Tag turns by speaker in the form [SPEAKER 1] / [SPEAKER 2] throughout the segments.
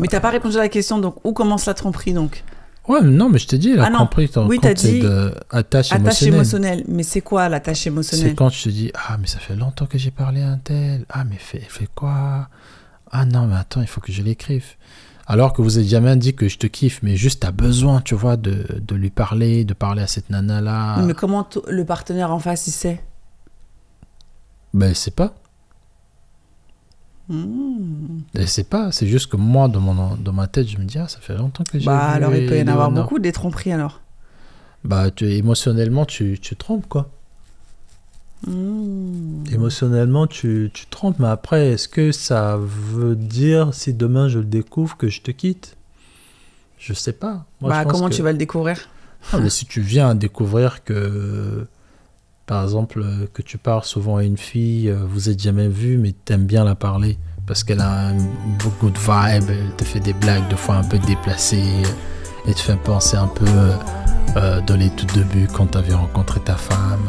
[SPEAKER 1] Mais t'as pas répondu à la question, donc où commence la tromperie donc?
[SPEAKER 2] Ouais, non, mais je t'ai dit, la tromperie,
[SPEAKER 1] oui, t'as dit
[SPEAKER 2] attache
[SPEAKER 1] émotionnelle. Mais c'est quoi l'attache émotionnelle?
[SPEAKER 2] C'est quand je te dis, ah, mais ça fait longtemps que j'ai parlé à un tel. Ah, mais fait quoi? Ah non, mais attends, il faut que je l'écrive. Alors que vous n'avez jamais dit que je te kiffe, mais juste t'as besoin, tu vois, de lui parler, de parler à cette nana-là.
[SPEAKER 1] Mais comment le partenaire en face, il sait?
[SPEAKER 2] Ben, il sait pas. Et c'est pas, c'est juste que moi, dans ma tête, je me dis, ah, ça fait longtemps que j'ai vu
[SPEAKER 1] alors il peut y en avoir beaucoup des tromperies alors.
[SPEAKER 2] Bah, émotionnellement, tu trompes, quoi. Émotionnellement, tu trompes, mais après, est-ce que ça veut dire, si demain je le découvre, que je te quitte? Je sais pas. Moi, je pense
[SPEAKER 1] comment tu vas le découvrir?
[SPEAKER 2] Mais si tu viens à découvrir que, par exemple, que tu parles souvent à une fille, vous êtes jamais vu, mais t'aimes bien la parler, parce qu'elle a beaucoup de vibe, elle te fait des blagues, des fois un peu déplacées, et te fait penser un peu dans les tout débuts, quand tu avais rencontré ta femme.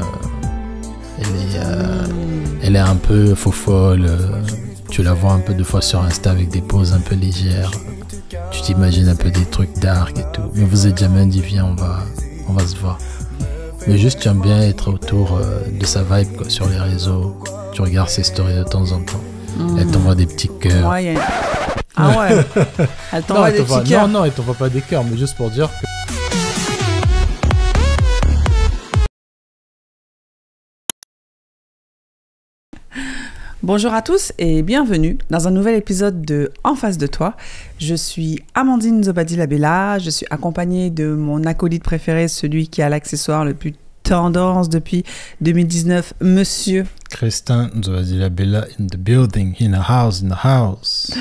[SPEAKER 2] Elle est un peu faux-folle. Tu la vois un peu de fois sur Insta avec des poses un peu légères. Tu t'imagines un peu des trucs dark et tout. Mais vous êtes jamais dit, viens, on va se voir. Mais juste, tu aimes bien être autour de sa vibe, quoi, sur les réseaux. Tu regardes ses stories de temps en temps. Elle t'envoie des petits cœurs.
[SPEAKER 1] Ouais, ah ouais. Elle t'envoie des petits cœurs.
[SPEAKER 2] Non, elle t'envoie pas des cœurs, mais juste pour dire que...
[SPEAKER 1] Bonjour à tous et bienvenue dans un nouvel épisode de En face de toi. Je suis Amandine Zobadi-Labella, je suis accompagnée de mon acolyte préféré, celui qui a l'accessoire le plus tendance depuis 2019, monsieur
[SPEAKER 2] Christin Zobadi-Labella in the building, in the house.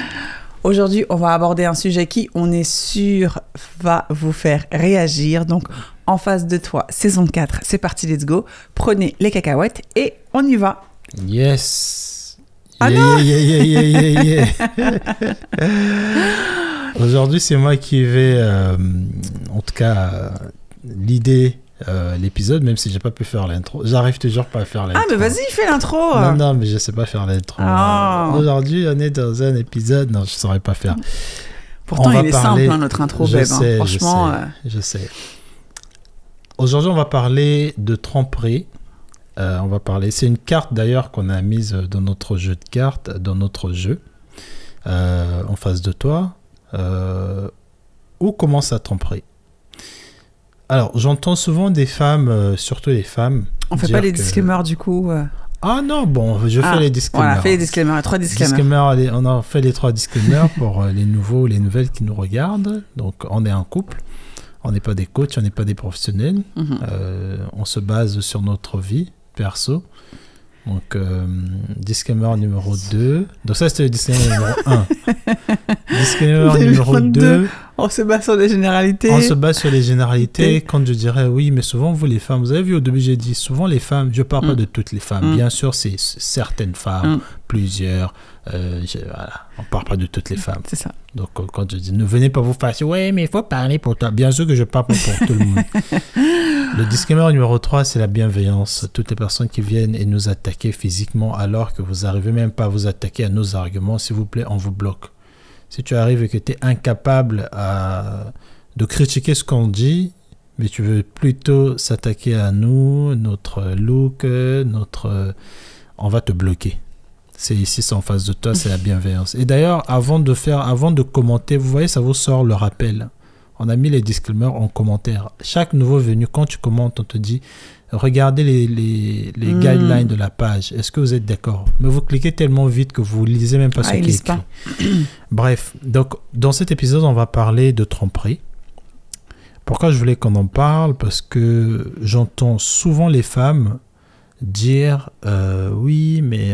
[SPEAKER 1] Aujourd'hui, on va aborder un sujet qui, on est sûr, va vous faire réagir. Donc, En face de toi, saison 4, c'est parti, let's go. Prenez les cacahuètes et on y va.
[SPEAKER 2] Yes.
[SPEAKER 1] Ah non.
[SPEAKER 2] Yeah. Aujourd'hui, c'est moi qui vais, en tout cas, l'idée, l'épisode, même si j'ai pas pu faire l'intro. J'arrive toujours pas à faire l'intro.
[SPEAKER 1] Ah, mais vas-y, fais l'intro.
[SPEAKER 2] Non, mais je sais pas faire l'intro.
[SPEAKER 1] Oh.
[SPEAKER 2] Aujourd'hui, on est dans un épisode, non, je saurais pas faire.
[SPEAKER 1] Pourtant, il est simple, hein, notre intro,
[SPEAKER 2] je
[SPEAKER 1] babe.
[SPEAKER 2] sais,
[SPEAKER 1] Franchement.
[SPEAKER 2] Je sais. Aujourd'hui, on va parler de tromperie. On va parler. C'est une carte d'ailleurs qu'on a mise dans notre jeu de cartes, dans notre jeu, en face de toi. Où commence la tromperie? Alors, j'entends souvent des femmes, surtout les femmes.
[SPEAKER 1] On fait pas les disclaimers du coup.
[SPEAKER 2] Ah non, bon, je fais les disclaimers.
[SPEAKER 1] Voilà, fais les disclaimers, 3 disclaimers.
[SPEAKER 2] On a fait les 3 disclaimers pour les nouveaux, les nouvelles qui nous regardent. Donc, on est un couple. On n'est pas des coachs, on n'est pas des professionnels. On se base sur notre vie perso. Donc, disclaimer numéro 2. Donc ça, c'était le disclaimer numéro 1. Disclaimer numéro 2.
[SPEAKER 1] On se base sur les généralités.
[SPEAKER 2] On se base sur les généralités. Quand je dirais oui, mais souvent, vous les femmes, vous avez vu au début, j'ai dit souvent les femmes, je ne parle pas de toutes les femmes. Bien sûr, c'est certaines femmes, plusieurs. Voilà. On ne parle pas de toutes les femmes.
[SPEAKER 1] C'est ça.
[SPEAKER 2] Donc, quand je dis ne venez pas vous faire, ouais, mais il faut parler pour toi. Bien sûr que je parle pour tout le monde. Le disclaimer numéro 3, c'est la bienveillance. Toutes les personnes qui viennent et nous attaquer physiquement alors que vous n'arrivez même pas à vous attaquer à nos arguments, s'il vous plaît, on vous bloque. Si tu arrives et que tu es incapable de critiquer ce qu'on dit, mais tu veux plutôt s'attaquer à nous, notre look, on va te bloquer. C'est ici, c'est en face de toi, c'est la bienveillance. Et d'ailleurs, avant de commenter, vous voyez, ça vous sort le rappel. On a mis les disclaimers en commentaire. Chaque nouveau venu, quand tu commentes, on te dit regardez les guidelines de la page. Est-ce que vous êtes d'accord? Mais vous cliquez tellement vite que vous ne lisez même pas ce qui est écrit. Bref, donc dans cet épisode, on va parler de tromperie. Pourquoi je voulais qu'on en parle? Parce que j'entends souvent les femmes dire oui, mais...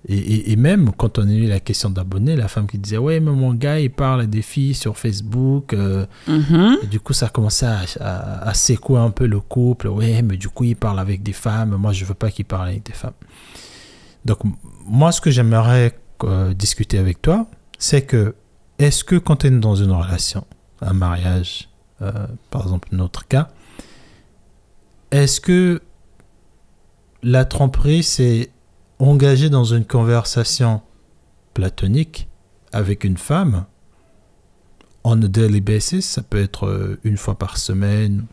[SPEAKER 2] Et même quand on a eu la question d'abonnés, la femme qui disait ouais, mais mon gars il parle à des filles sur Facebook, et du coup ça a commencé à secouer un peu le couple. Ouais, mais du coup il parle avec des femmes, moi je veux pas qu'il parle avec des femmes. Donc moi ce que j'aimerais discuter avec toi, c'est que est-ce que quand tu es dans une relation, un mariage, par exemple notre cas, est-ce que la tromperie c'est engagé dans une conversation platonique avec une femme, on a daily basis, ça peut être une fois par semaine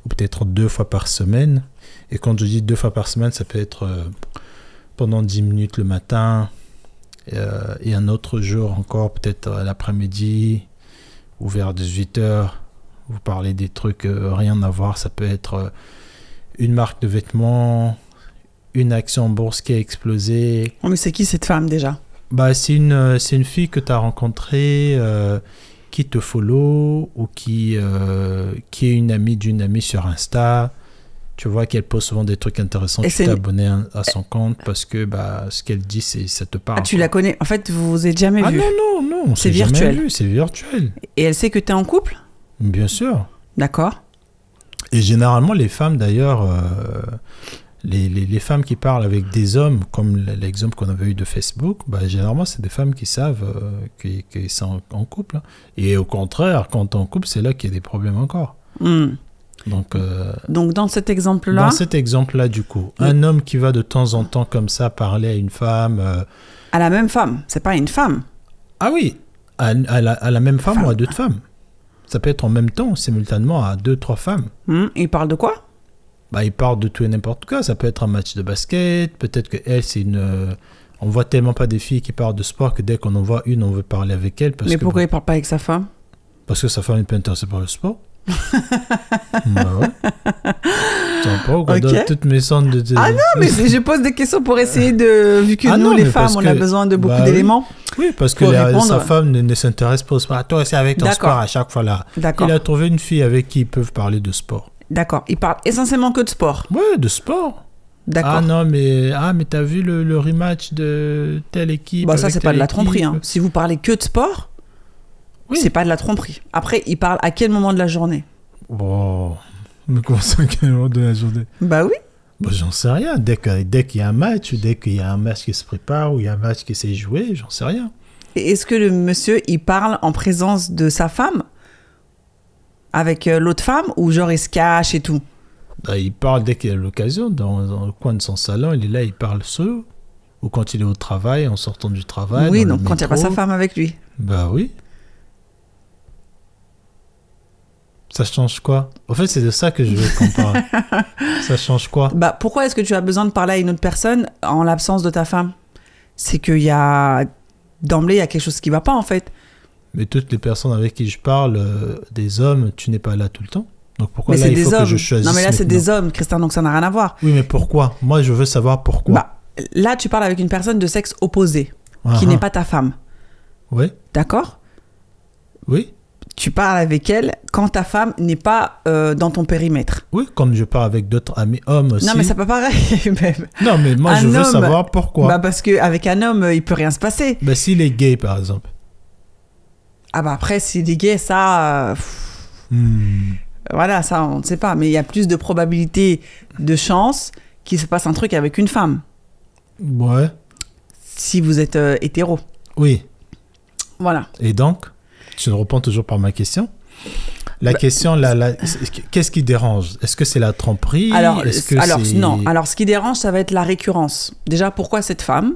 [SPEAKER 2] ou peut-être 2 fois par semaine. Et quand je dis 2 fois par semaine, ça peut être pendant 10 minutes le matin et un autre jour encore, peut-être l'après-midi ou vers 18h. Vous parlez des trucs rien à voir. Ça peut être une marque de vêtements, une action en bourse qui a explosé.
[SPEAKER 1] Oh, mais c'est qui cette femme déjà?
[SPEAKER 2] Bah, c'est une fille que tu as rencontrée qui te follow ou qui est une amie d'une amie sur Insta. Tu vois qu'elle poste souvent des trucs intéressants. Tu t'es abonné à son compte parce que ce qu'elle dit, ça te parle.
[SPEAKER 1] Ah, tu la connais? En fait, vous vous êtes jamais vus?
[SPEAKER 2] Ah non,
[SPEAKER 1] c'est virtuel.
[SPEAKER 2] C'est virtuel.
[SPEAKER 1] Et elle sait que tu es en couple?
[SPEAKER 2] Bien sûr.
[SPEAKER 1] D'accord.
[SPEAKER 2] Et généralement, les femmes, d'ailleurs, les femmes qui parlent avec des hommes, comme l'exemple qu'on avait eu de Facebook, généralement, c'est des femmes qui savent qu'ils sont en couple. Et au contraire, quand tu es en couple, c'est là qu'il y a des problèmes encore. Donc,
[SPEAKER 1] dans cet exemple-là...
[SPEAKER 2] Dans cet exemple-là, du coup, un homme qui va de temps en temps comme ça parler à une femme...
[SPEAKER 1] À la même femme, c'est pas une femme.
[SPEAKER 2] Ah oui, à la même femme ou à d'autres femmes. Ça peut être en même temps, simultanément, à 2-3 femmes.
[SPEAKER 1] Il parle de quoi?
[SPEAKER 2] Il parle de tout et n'importe quoi. Ça peut être un match de basket, peut-être qu'elle, c'est une... On voit tellement pas des filles qui parlent de sport que dès qu'on en voit une, on veut parler avec elle.
[SPEAKER 1] Mais pourquoi il parle pas avec sa femme?
[SPEAKER 2] Parce que sa femme n'est pas intéressée par le sport. Ouais. Tu vois pas, dans toutes mes centres de...
[SPEAKER 1] Ah non, mais je pose des questions pour essayer de... Vu que nous, les femmes, on a besoin de beaucoup d'éléments.
[SPEAKER 2] Oui, parce que sa femme ne s'intéresse pas au sport. Toi, c'est avec ton sport à chaque fois là.
[SPEAKER 1] D'accord.
[SPEAKER 2] Il a trouvé une fille avec qui ils peuvent parler de sport.
[SPEAKER 1] D'accord. Il parle essentiellement que de sport.
[SPEAKER 2] Ouais, de sport.
[SPEAKER 1] D'accord.
[SPEAKER 2] Ah non, mais t'as vu le rematch de telle équipe?
[SPEAKER 1] Ça, c'est pas de la tromperie. Hein. Si vous parlez que de sport... Oui. C'est pas de la tromperie. Après, il parle à quel moment de la journée?
[SPEAKER 2] Mais comment ça, à quel moment de la journée?
[SPEAKER 1] Bah oui.
[SPEAKER 2] J'en sais rien. Dès qu'il y a un match, ou dès qu'il y a un match qui se prépare, ou il y a un match qui s'est joué, j'en sais rien.
[SPEAKER 1] Et est-ce que le monsieur, il parle en présence de sa femme? Avec l'autre femme? Ou genre, il se cache et tout?
[SPEAKER 2] Il parle dès qu'il y a l'occasion. Dans le coin de son salon, il est là, il parle seul. Ou quand il est au travail, en sortant du travail.
[SPEAKER 1] Oui, donc quand il n'y a pas sa femme avec lui.
[SPEAKER 2] Bah oui. Ça change quoi? En fait, c'est de ça que je veux qu'on parle. Ça change quoi?
[SPEAKER 1] Pourquoi est-ce que tu as besoin de parler à une autre personne en l'absence de ta femme? C'est qu'il y a... D'emblée, il y a quelque chose qui ne va pas, en fait.
[SPEAKER 2] Mais toutes les personnes avec qui je parle, des hommes, tu n'es pas là tout le temps. Donc pourquoi
[SPEAKER 1] là, il faut que
[SPEAKER 2] je choisisse?
[SPEAKER 1] Non, mais là, c'est des hommes, Christian, donc ça n'a rien à voir.
[SPEAKER 2] Oui, mais pourquoi? Moi, je veux savoir pourquoi.
[SPEAKER 1] Là, tu parles avec une personne de sexe opposé, qui n'est pas ta femme.
[SPEAKER 2] Oui.
[SPEAKER 1] D'accord?
[SPEAKER 2] Oui.
[SPEAKER 1] Tu parles avec elle quand ta femme n'est pas dans ton périmètre.
[SPEAKER 2] Oui, comme je parle avec d'autres amis hommes aussi.
[SPEAKER 1] Non, mais c'est pas pareil. Même.
[SPEAKER 2] Non, mais moi, je veux savoir pourquoi.
[SPEAKER 1] Parce qu'avec un homme, il peut rien se passer.
[SPEAKER 2] S'il est gay, par exemple.
[SPEAKER 1] Après, s'il est gay, ça... Voilà, ça, on ne sait pas. Mais il y a plus de probabilité de chance qu'il se passe un truc avec une femme.
[SPEAKER 2] Ouais.
[SPEAKER 1] Si vous êtes hétéro.
[SPEAKER 2] Oui.
[SPEAKER 1] Voilà.
[SPEAKER 2] Et donc, tu me réponds toujours par ma question. La question, qu'est-ce qui dérange? Est-ce que c'est la tromperie?
[SPEAKER 1] Non. Alors, ce qui dérange, ça va être la récurrence. Déjà, pourquoi cette femme?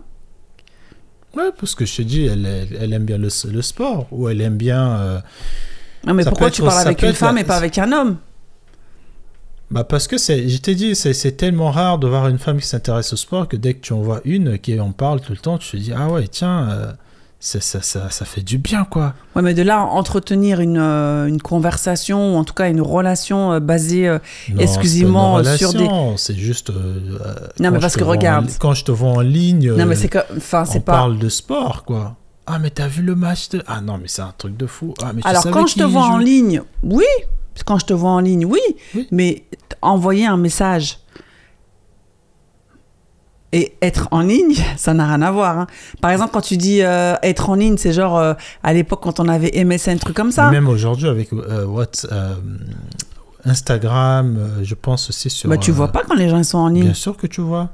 [SPEAKER 2] Ouais, parce que je te dis, elle aime bien le sport. Ou elle aime bien...
[SPEAKER 1] non, mais pourquoi tu parles avec une femme et pas avec un homme?
[SPEAKER 2] Parce que je t'ai dit, c'est tellement rare de voir une femme qui s'intéresse au sport que dès que tu en vois une qui en parle tout le temps, tu te dis, ah ouais, tiens... Ça fait du bien, quoi.
[SPEAKER 1] Ouais, mais de là, entretenir une conversation, ou en tout cas une relation basée exclusivement sur des...
[SPEAKER 2] Non, c'est juste...
[SPEAKER 1] non, mais parce que regarde...
[SPEAKER 2] Quand je te vois en ligne,
[SPEAKER 1] non, mais c'est que, on
[SPEAKER 2] parle de sport, quoi. Ah, mais t'as vu le match de... Ah non, mais c'est un truc de fou. Ah, mais
[SPEAKER 1] alors, quand je te vois en ligne, oui. Quand je te vois en ligne, oui. Mais envoyer un message... Et être en ligne, ça n'a rien à voir. Hein. Par exemple, quand tu dis être en ligne, c'est genre à l'époque quand on avait MSN, truc comme ça.
[SPEAKER 2] Mais même aujourd'hui avec Instagram, je pense aussi sur...
[SPEAKER 1] tu vois pas quand les gens sont en ligne.
[SPEAKER 2] Bien sûr que tu vois.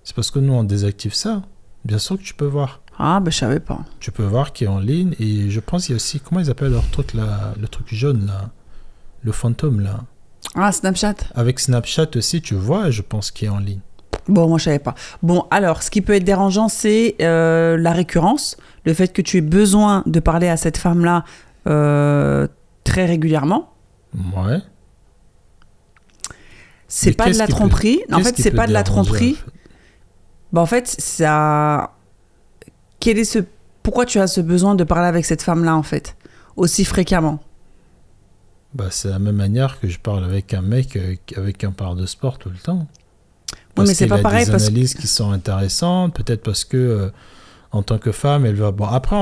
[SPEAKER 2] C'est parce que nous, on désactive ça. Bien sûr que tu peux voir.
[SPEAKER 1] Ah, je savais pas.
[SPEAKER 2] Tu peux voir qui est en ligne. Et je pense qu'il y a aussi... Comment ils appellent leur truc là? Le truc jaune là. Le fantôme là.
[SPEAKER 1] Ah, Snapchat.
[SPEAKER 2] Avec Snapchat aussi, tu vois, je pense, qui est en ligne.
[SPEAKER 1] Bon, moi, je savais pas. Bon, alors, ce qui peut être dérangeant, c'est la récurrence. Le fait que tu aies besoin de parler à cette femme-là très régulièrement.
[SPEAKER 2] Ouais.
[SPEAKER 1] C'est pas de la tromperie. En fait, c'est pas de la tromperie. Bah, en fait, ça... Pourquoi tu as ce besoin de parler avec cette femme-là, en fait, aussi fréquemment?
[SPEAKER 2] Bah, c'est la même manière que je parle avec un mec avec qui on parle de sport tout le temps.
[SPEAKER 1] Oui, mais c'est pas pareil
[SPEAKER 2] parce qu'il a des analyses qui sont intéressantes, peut-être parce que en tant que femme, elle va... Bon, après,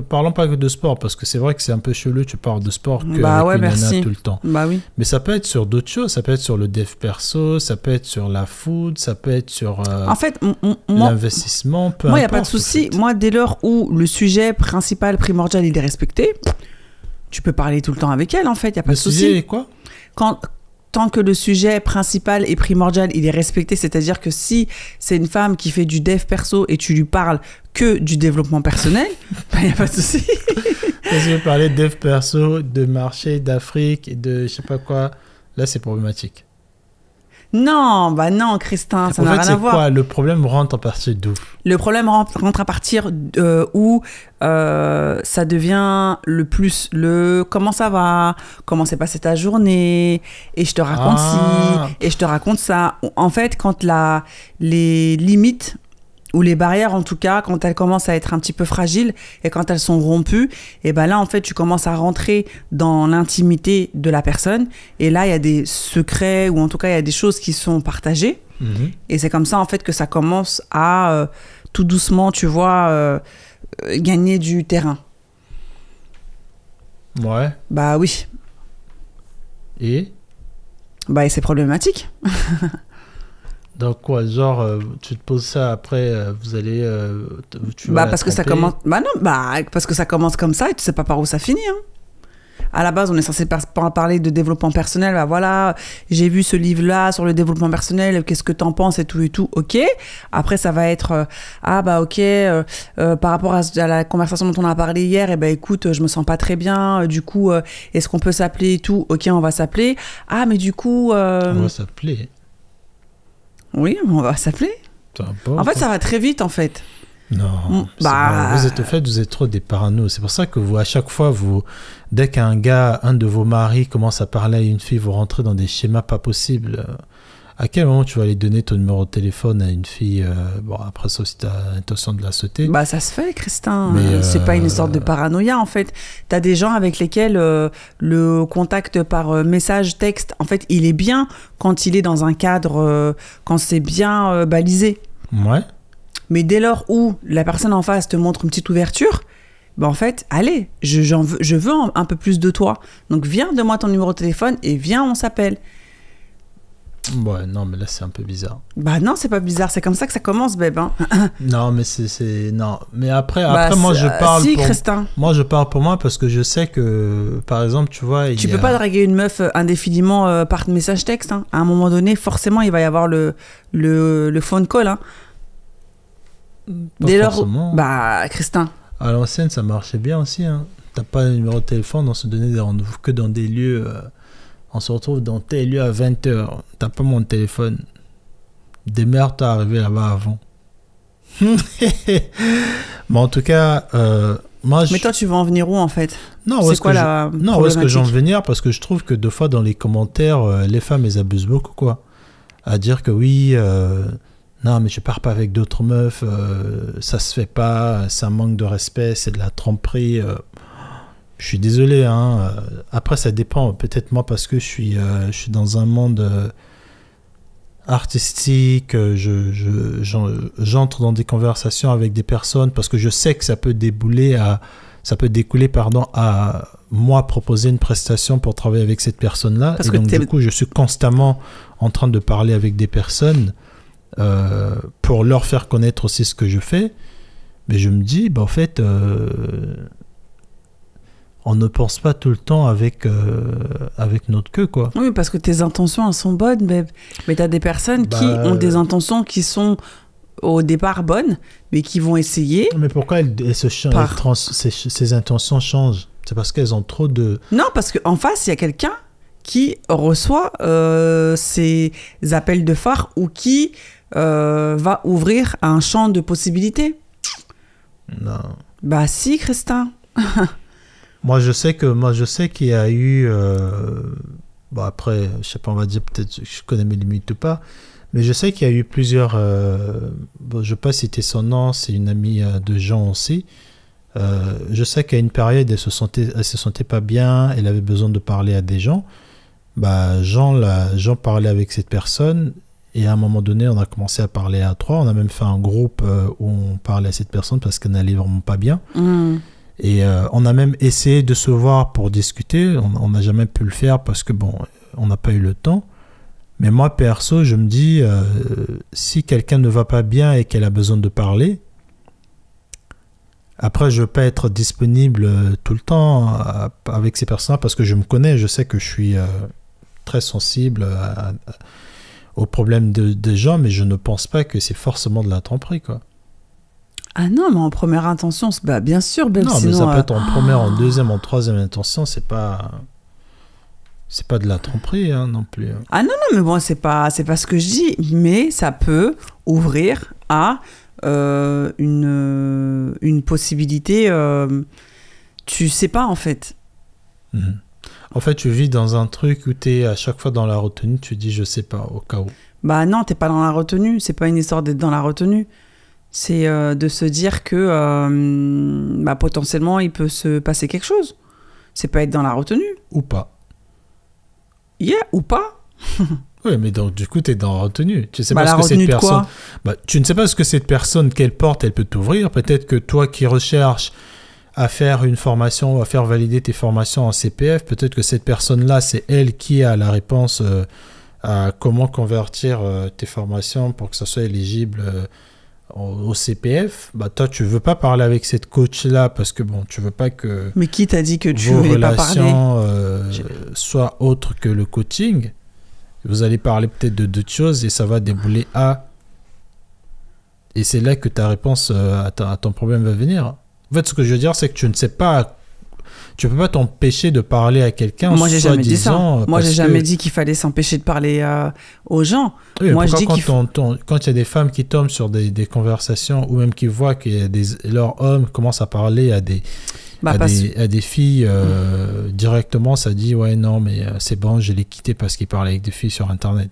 [SPEAKER 2] parlons pas que de sport, parce que c'est vrai que c'est un peu chelou, tu parles de sport que avec une nana tout le temps.
[SPEAKER 1] Bah oui.
[SPEAKER 2] Mais ça peut être sur d'autres choses, ça peut être sur le dev perso, ça peut être sur la food, ça peut être sur
[SPEAKER 1] en fait,
[SPEAKER 2] l'investissement, peu importe.
[SPEAKER 1] Moi, il n'y a pas de souci. Moi, dès lors où le sujet principal, primordial, il est respecté, tu peux parler tout le temps avec elle, en fait, il n'y a pas de souci.
[SPEAKER 2] Le sujet est quoi ?
[SPEAKER 1] Tant que le sujet principal et primordial, il est respecté, c'est-à-dire que si c'est une femme qui fait du dev perso et tu lui parles que du développement personnel, il n'y a pas de souci.
[SPEAKER 2] Si je parlais de dev perso, de marché, d'Afrique et de je sais pas quoi, là c'est problématique.
[SPEAKER 1] Non, bah non, Christin, ça n'a rien à voir.
[SPEAKER 2] Quoi, le problème rentre à partir d'où?
[SPEAKER 1] Le problème rentre à partir où ça devient comment ça va, comment s'est passée ta journée, et je te raconte ci, et je te raconte ça. En fait, quand les limites ou les barrières, en tout cas, quand elles commencent à être un petit peu fragiles et quand elles sont rompues, et ben là, en fait, tu commences à rentrer dans l'intimité de la personne. Et là, il y a des secrets ou en tout cas, il y a des choses qui sont partagées. Mm-hmm. Et c'est comme ça, en fait, que ça commence à tout doucement, tu vois, gagner du terrain.
[SPEAKER 2] Ouais.
[SPEAKER 1] Bah oui.
[SPEAKER 2] Et
[SPEAKER 1] c'est problématique.
[SPEAKER 2] Donc quoi, genre tu te poses ça après, vous allez, tu vas
[SPEAKER 1] parce que ça commence, parce que ça commence comme ça et tu sais pas par où ça finit. Hein. À la base, on est censé parler de développement personnel. Bah voilà, j'ai vu ce livre-là sur le développement personnel. Qu'est-ce que t'en penses et tout. Ok. Après, ça va être par rapport à la conversation dont on a parlé hier. Et ben écoute, je me sens pas très bien. Du coup, est-ce qu'on peut s'appeler et tout? Ok, on va s'appeler. Ah, mais du coup,
[SPEAKER 2] on va s'appeler.
[SPEAKER 1] Oui, on va s'appeler. En fait, ça va très vite, en fait.
[SPEAKER 2] Non, vous êtes trop des parano. C'est pour ça que vous, à chaque fois, dès qu'un de vos maris commence à parler à une fille, vous rentrez dans des schémas pas possibles. À quel moment tu vas aller donner ton numéro de téléphone à une fille après ça, si tu as l'intention de la sauter.
[SPEAKER 1] Ça se fait, Christin. Mais c'est pas une sorte de paranoïa, en fait. Tu as des gens avec lesquels le contact par message, texte, en fait, il est bien quand il est dans un cadre, quand c'est bien balisé.
[SPEAKER 2] Ouais.
[SPEAKER 1] Mais dès lors où la personne en face te montre une petite ouverture, en fait, allez, je veux un peu plus de toi. Donc, viens, donne-moi ton numéro de téléphone et viens, on s'appelle.
[SPEAKER 2] Ouais, non, mais là, c'est un peu bizarre.
[SPEAKER 1] Non, c'est pas bizarre. C'est comme ça que ça commence, bébé. Hein.
[SPEAKER 2] Non, mais non. Mais après moi, je parle
[SPEAKER 1] Christin.
[SPEAKER 2] Moi, je parle pour moi parce que je sais que, par exemple, tu vois...
[SPEAKER 1] Tu peux pas draguer une meuf indéfiniment par message texte. Hein. À un moment donné, forcément, il va y avoir le phone call. Hein. Dès lors... Christin.
[SPEAKER 2] À l'ancienne, ça marchait bien aussi. Hein. T'as pas le numéro de téléphone, on se donnait des rendez-vous que dans des lieux... On se retrouve dans tel lieu à 20h. T'as pas mon téléphone. Démerde-toi à arriver là-bas avant. Mais en tout cas, moi...
[SPEAKER 1] Mais toi, tu vas en venir où, en fait?
[SPEAKER 2] Non, où est-ce que j'en veux venir? Parce que je trouve que deux fois, dans les commentaires, les femmes, elles abusent beaucoup, quoi. À dire que oui... non, mais je pars pas avec d'autres meufs. Ça se fait pas. C'est un manque de respect. C'est de la tromperie. Je suis désolé, hein. Après, ça dépend. Peut-être moi, parce que je suis dans un monde artistique. J'entre dans des conversations avec des personnes parce que je sais que ça peut découler, à moi proposer une prestation pour travailler avec cette personne-là. Et donc, du coup, je suis constamment en train de parler avec des personnes pour leur faire connaître aussi ce que je fais. Mais je me dis, en fait... on ne pense pas tout le temps avec notre queue, quoi.
[SPEAKER 1] Oui, parce que tes intentions, elles sont bonnes, mais tu as des personnes qui ont des intentions qui sont au départ bonnes, mais qui vont essayer...
[SPEAKER 2] Mais pourquoi ces intentions changent? C'est parce qu'elles ont trop de...
[SPEAKER 1] Non, parce qu'en face, il y a quelqu'un qui reçoit ces appels de phare ou qui va ouvrir un champ de possibilités.
[SPEAKER 2] Non.
[SPEAKER 1] Bah si, Christin.
[SPEAKER 2] Moi, je sais qu'il y a eu... bon, après, je sais pas, on va dire peut-être je connais mes limites ou pas, mais je sais qu'il y a eu plusieurs... bon, je ne vais pas citer son nom, c'est une amie de Jean aussi. Je sais qu'à une période, elle se sentait pas bien, elle avait besoin de parler à des gens. Bah, Jean parlait avec cette personne, et à un moment donné, on a commencé à parler à 3. On a même fait un groupe où on parlait à cette personne parce qu'elle n'allait vraiment pas bien. Et on a même essayé de se voir pour discuter. On n'a jamais pu le faire parce que, bon, on n'a pas eu le temps. Mais moi, perso, je me dis, si quelqu'un ne va pas bien et qu'elle a besoin de parler, après, je ne veux pas être disponible tout le temps avec ces personnes parce que je me connais. Je sais que je suis très sensible aux problèmes des gens, mais je ne pense pas que c'est forcément de la tromperie, quoi.
[SPEAKER 1] Ah non, mais en première intention, bah, bien sûr,
[SPEAKER 2] non,
[SPEAKER 1] sinon,
[SPEAKER 2] mais ça peut être en première, en deuxième, en troisième intention, c'est pas de la tromperie, hein, non plus.
[SPEAKER 1] Ah non, mais bon, c'est pas ce que je dis, mais ça peut ouvrir à une possibilité, tu sais pas, en fait.
[SPEAKER 2] En fait, tu vis dans un truc où tu es à chaque fois dans la retenue, tu dis je sais pas, au cas où. Bah
[SPEAKER 1] non, t'es pas dans la retenue, c'est pas une histoire d'être dans la retenue. C'est de se dire que bah, potentiellement, il peut se passer quelque chose. C'est pas être dans la retenue.
[SPEAKER 2] Ou pas.
[SPEAKER 1] Yeah, ou pas.
[SPEAKER 2] Oui, mais donc, du coup, tu es dans la retenue. Tu sais
[SPEAKER 1] bah,
[SPEAKER 2] pas ce que cette personne...
[SPEAKER 1] Quoi
[SPEAKER 2] bah, tu ne sais pas ce que cette personne, quelle porte elle peut t'ouvrir. Peut-être que toi qui recherches à faire une formation, à faire valider tes formations en CPF, peut-être que cette personne-là, c'est elle qui a la réponse à comment convertir tes formations pour que ça soit éligible... au CPF, bah toi tu veux pas parler avec cette coach là parce que bon tu veux pas que
[SPEAKER 1] mais qui t'a dit que tu voulais pas parler
[SPEAKER 2] soit autre que le coaching. Vous allez parler peut-être de d'autres choses et ça va débouler à et c'est là que ta réponse à ton problème va venir. En fait, ce que je veux dire, c'est que tu ne sais pas, tu peux pas t'empêcher de parler à quelqu'un.
[SPEAKER 1] Moi, j'ai jamais dit ça. Moi, j'ai jamais dit qu'il fallait s'empêcher de parler aux gens.
[SPEAKER 2] Oui,
[SPEAKER 1] moi, je dis
[SPEAKER 2] quand il y a des femmes qui tombent sur des conversations ou même qui voient que leurs hommes commencent à parler à des filles directement, ça dit ouais non mais c'est bon, je l'ai quitté parce qu'il parlait avec des filles sur Internet.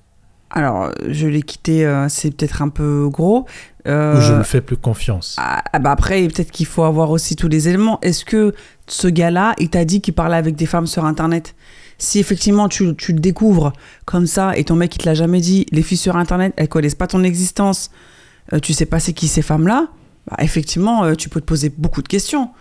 [SPEAKER 1] Alors, je l'ai quitté, c'est peut-être un peu gros.
[SPEAKER 2] Ou je ne fais plus confiance.
[SPEAKER 1] Bah après, peut-être qu'il faut avoir aussi tous les éléments. Est-ce que ce gars-là, il t'a dit qu'il parlait avec des femmes sur Internet ? Si effectivement tu le découvres comme ça et ton mec il te l'a jamais dit, les filles sur Internet, elles connaissent pas ton existence, tu sais pas c'est qui ces femmes-là, bah effectivement, tu peux te poser beaucoup de questions.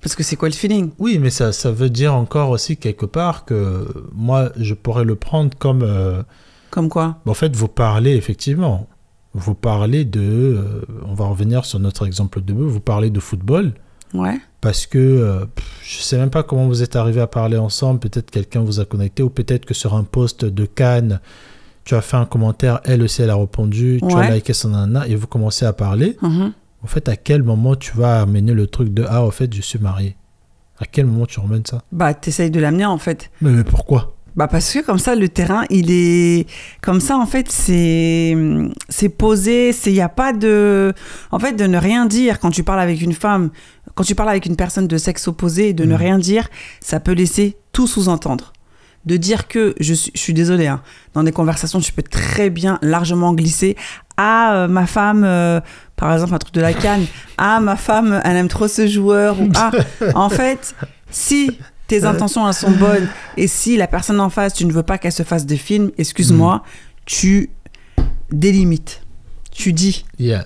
[SPEAKER 1] Parce que c'est quoi le feeling ?
[SPEAKER 2] Oui, mais ça veut dire encore aussi quelque part que moi, je pourrais le prendre comme...
[SPEAKER 1] Comme quoi ?
[SPEAKER 2] En fait, vous parlez effectivement. Vous parlez de... on va revenir sur notre exemple de vous parlez de football.
[SPEAKER 1] Ouais.
[SPEAKER 2] Parce que je sais même pas comment vous êtes arrivés à parler ensemble. Peut-être quelqu'un vous a connecté ou peut-être que sur un post de Cannes, tu as fait un commentaire, elle aussi elle a répondu, tu as liké son nana et vous commencez à parler. En fait, à quel moment tu vas amener le truc de en fait, je suis marié ? À quel moment tu ramènes ça ?
[SPEAKER 1] Bah, t'essayes de l'amener en fait.
[SPEAKER 2] Mais pourquoi ?
[SPEAKER 1] Bah parce que comme ça, le terrain, il est... Comme ça, en fait, c'est posé, il n'y a pas de... En fait, de ne rien dire quand tu parles avec une femme, quand tu parles avec une personne de sexe opposé, de ne rien dire, ça peut laisser tout sous-entendre. De dire que, je suis désolée, hein, dans des conversations, tu peux très bien largement glisser « Ah, ma femme... par exemple, un truc de la Cannes. « Ah, ma femme, elle aime trop ce joueur. » Ou « Ah, en fait, si... » tes intentions, elles sont bonnes. Et si la personne en face, tu ne veux pas qu'elle se fasse des films, excuse-moi, tu délimites. Tu dis.
[SPEAKER 2] Yeah.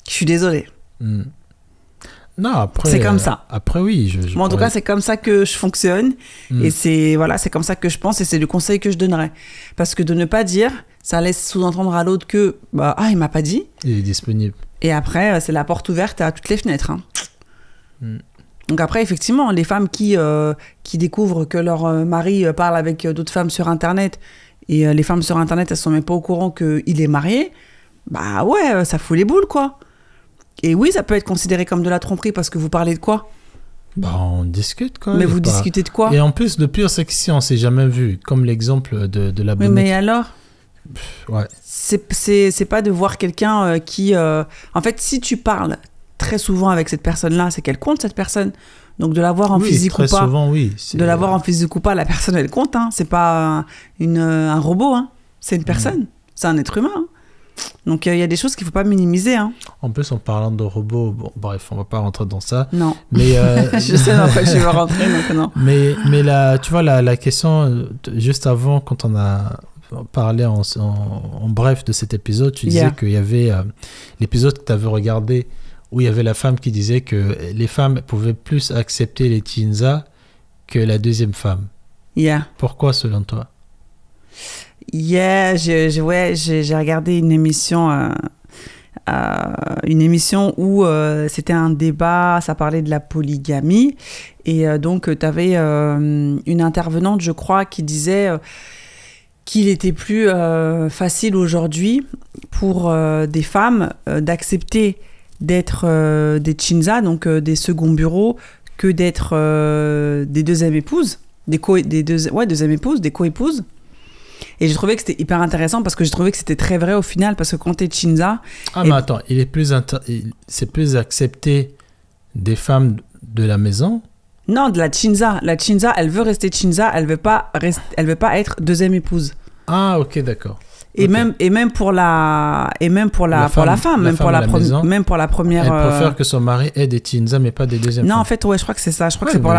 [SPEAKER 1] Je suis désolée.
[SPEAKER 2] Non, après...
[SPEAKER 1] C'est comme ça.
[SPEAKER 2] Après, oui.
[SPEAKER 1] Moi, en tout cas, c'est comme ça que je fonctionne. Et c'est comme ça que je pense. Et c'est le conseil que je donnerais. Parce que de ne pas dire, ça laisse sous-entendre à l'autre que, il m'a pas dit.
[SPEAKER 2] Il est disponible.
[SPEAKER 1] Et après, c'est la porte ouverte à toutes les fenêtres. Hein. Donc après, effectivement, les femmes qui découvrent que leur mari parle avec d'autres femmes sur Internet, et les femmes sur Internet, elles sont même pas au courant qu'il est marié, bah ouais, ça fout les boules, quoi. Et oui, ça peut être considéré comme de la tromperie parce que vous parlez de quoi ?
[SPEAKER 2] Bah, on discute, quoi.
[SPEAKER 1] Mais vous discutez de quoi ?
[SPEAKER 2] Et en plus, le pire, c'est que si on s'est jamais vu, comme l'exemple de la bonnette.
[SPEAKER 1] Mais alors ?
[SPEAKER 2] Ouais.
[SPEAKER 1] C'est pas de voir quelqu'un qui... En fait, si tu parles très souvent avec cette personne-là, c'est qu'elle compte, cette personne. Donc, de la voir en physique ou pas...
[SPEAKER 2] très souvent, oui.
[SPEAKER 1] De la voir en physique ou pas, la personne, elle compte. Hein. C'est pas un robot. Hein. C'est une personne. C'est un être humain. Hein. Donc, il y a des choses qu'il ne faut pas minimiser. Hein.
[SPEAKER 2] En plus, en parlant de robots, bon, bref, on ne va pas rentrer dans ça.
[SPEAKER 1] Non.
[SPEAKER 2] Mais,
[SPEAKER 1] je sais, après, je vais rentrer, donc non.
[SPEAKER 2] Mais tu vois, la question, juste avant, quand on a parlé en bref de cet épisode, tu disais qu'il y avait l'épisode que tu avais regardé où il y avait la femme qui disait que les femmes pouvaient plus accepter les Tinza que la deuxième femme. Pourquoi, selon toi?
[SPEAKER 1] J'ai regardé une émission où c'était un débat, ça parlait de la polygamie, et donc tu avais une intervenante, je crois, qui disait qu'il était plus facile aujourd'hui pour des femmes d'accepter d'être des Chinza, donc des seconds bureaux, que d'être des deuxièmes épouses, deuxième épouses, des co-épouses. Et j'ai trouvé que c'était hyper intéressant parce que j'ai trouvé que c'était très vrai au final, parce que quand t'es Chinza...
[SPEAKER 2] mais attends, c'est plus accepté des femmes de la maison?
[SPEAKER 1] Non, de la Chinza. La Chinza, elle veut rester Chinza, elle veut pas être deuxième épouse.
[SPEAKER 2] Ah, ok, d'accord.
[SPEAKER 1] Et même pour la femme, même pour la première.
[SPEAKER 2] Elle préfère que son mari ait des Tinza, mais pas des deuxièmes.
[SPEAKER 1] Non,
[SPEAKER 2] femmes.
[SPEAKER 1] en fait, ouais, je crois que c'est ça. Je crois que c'est pour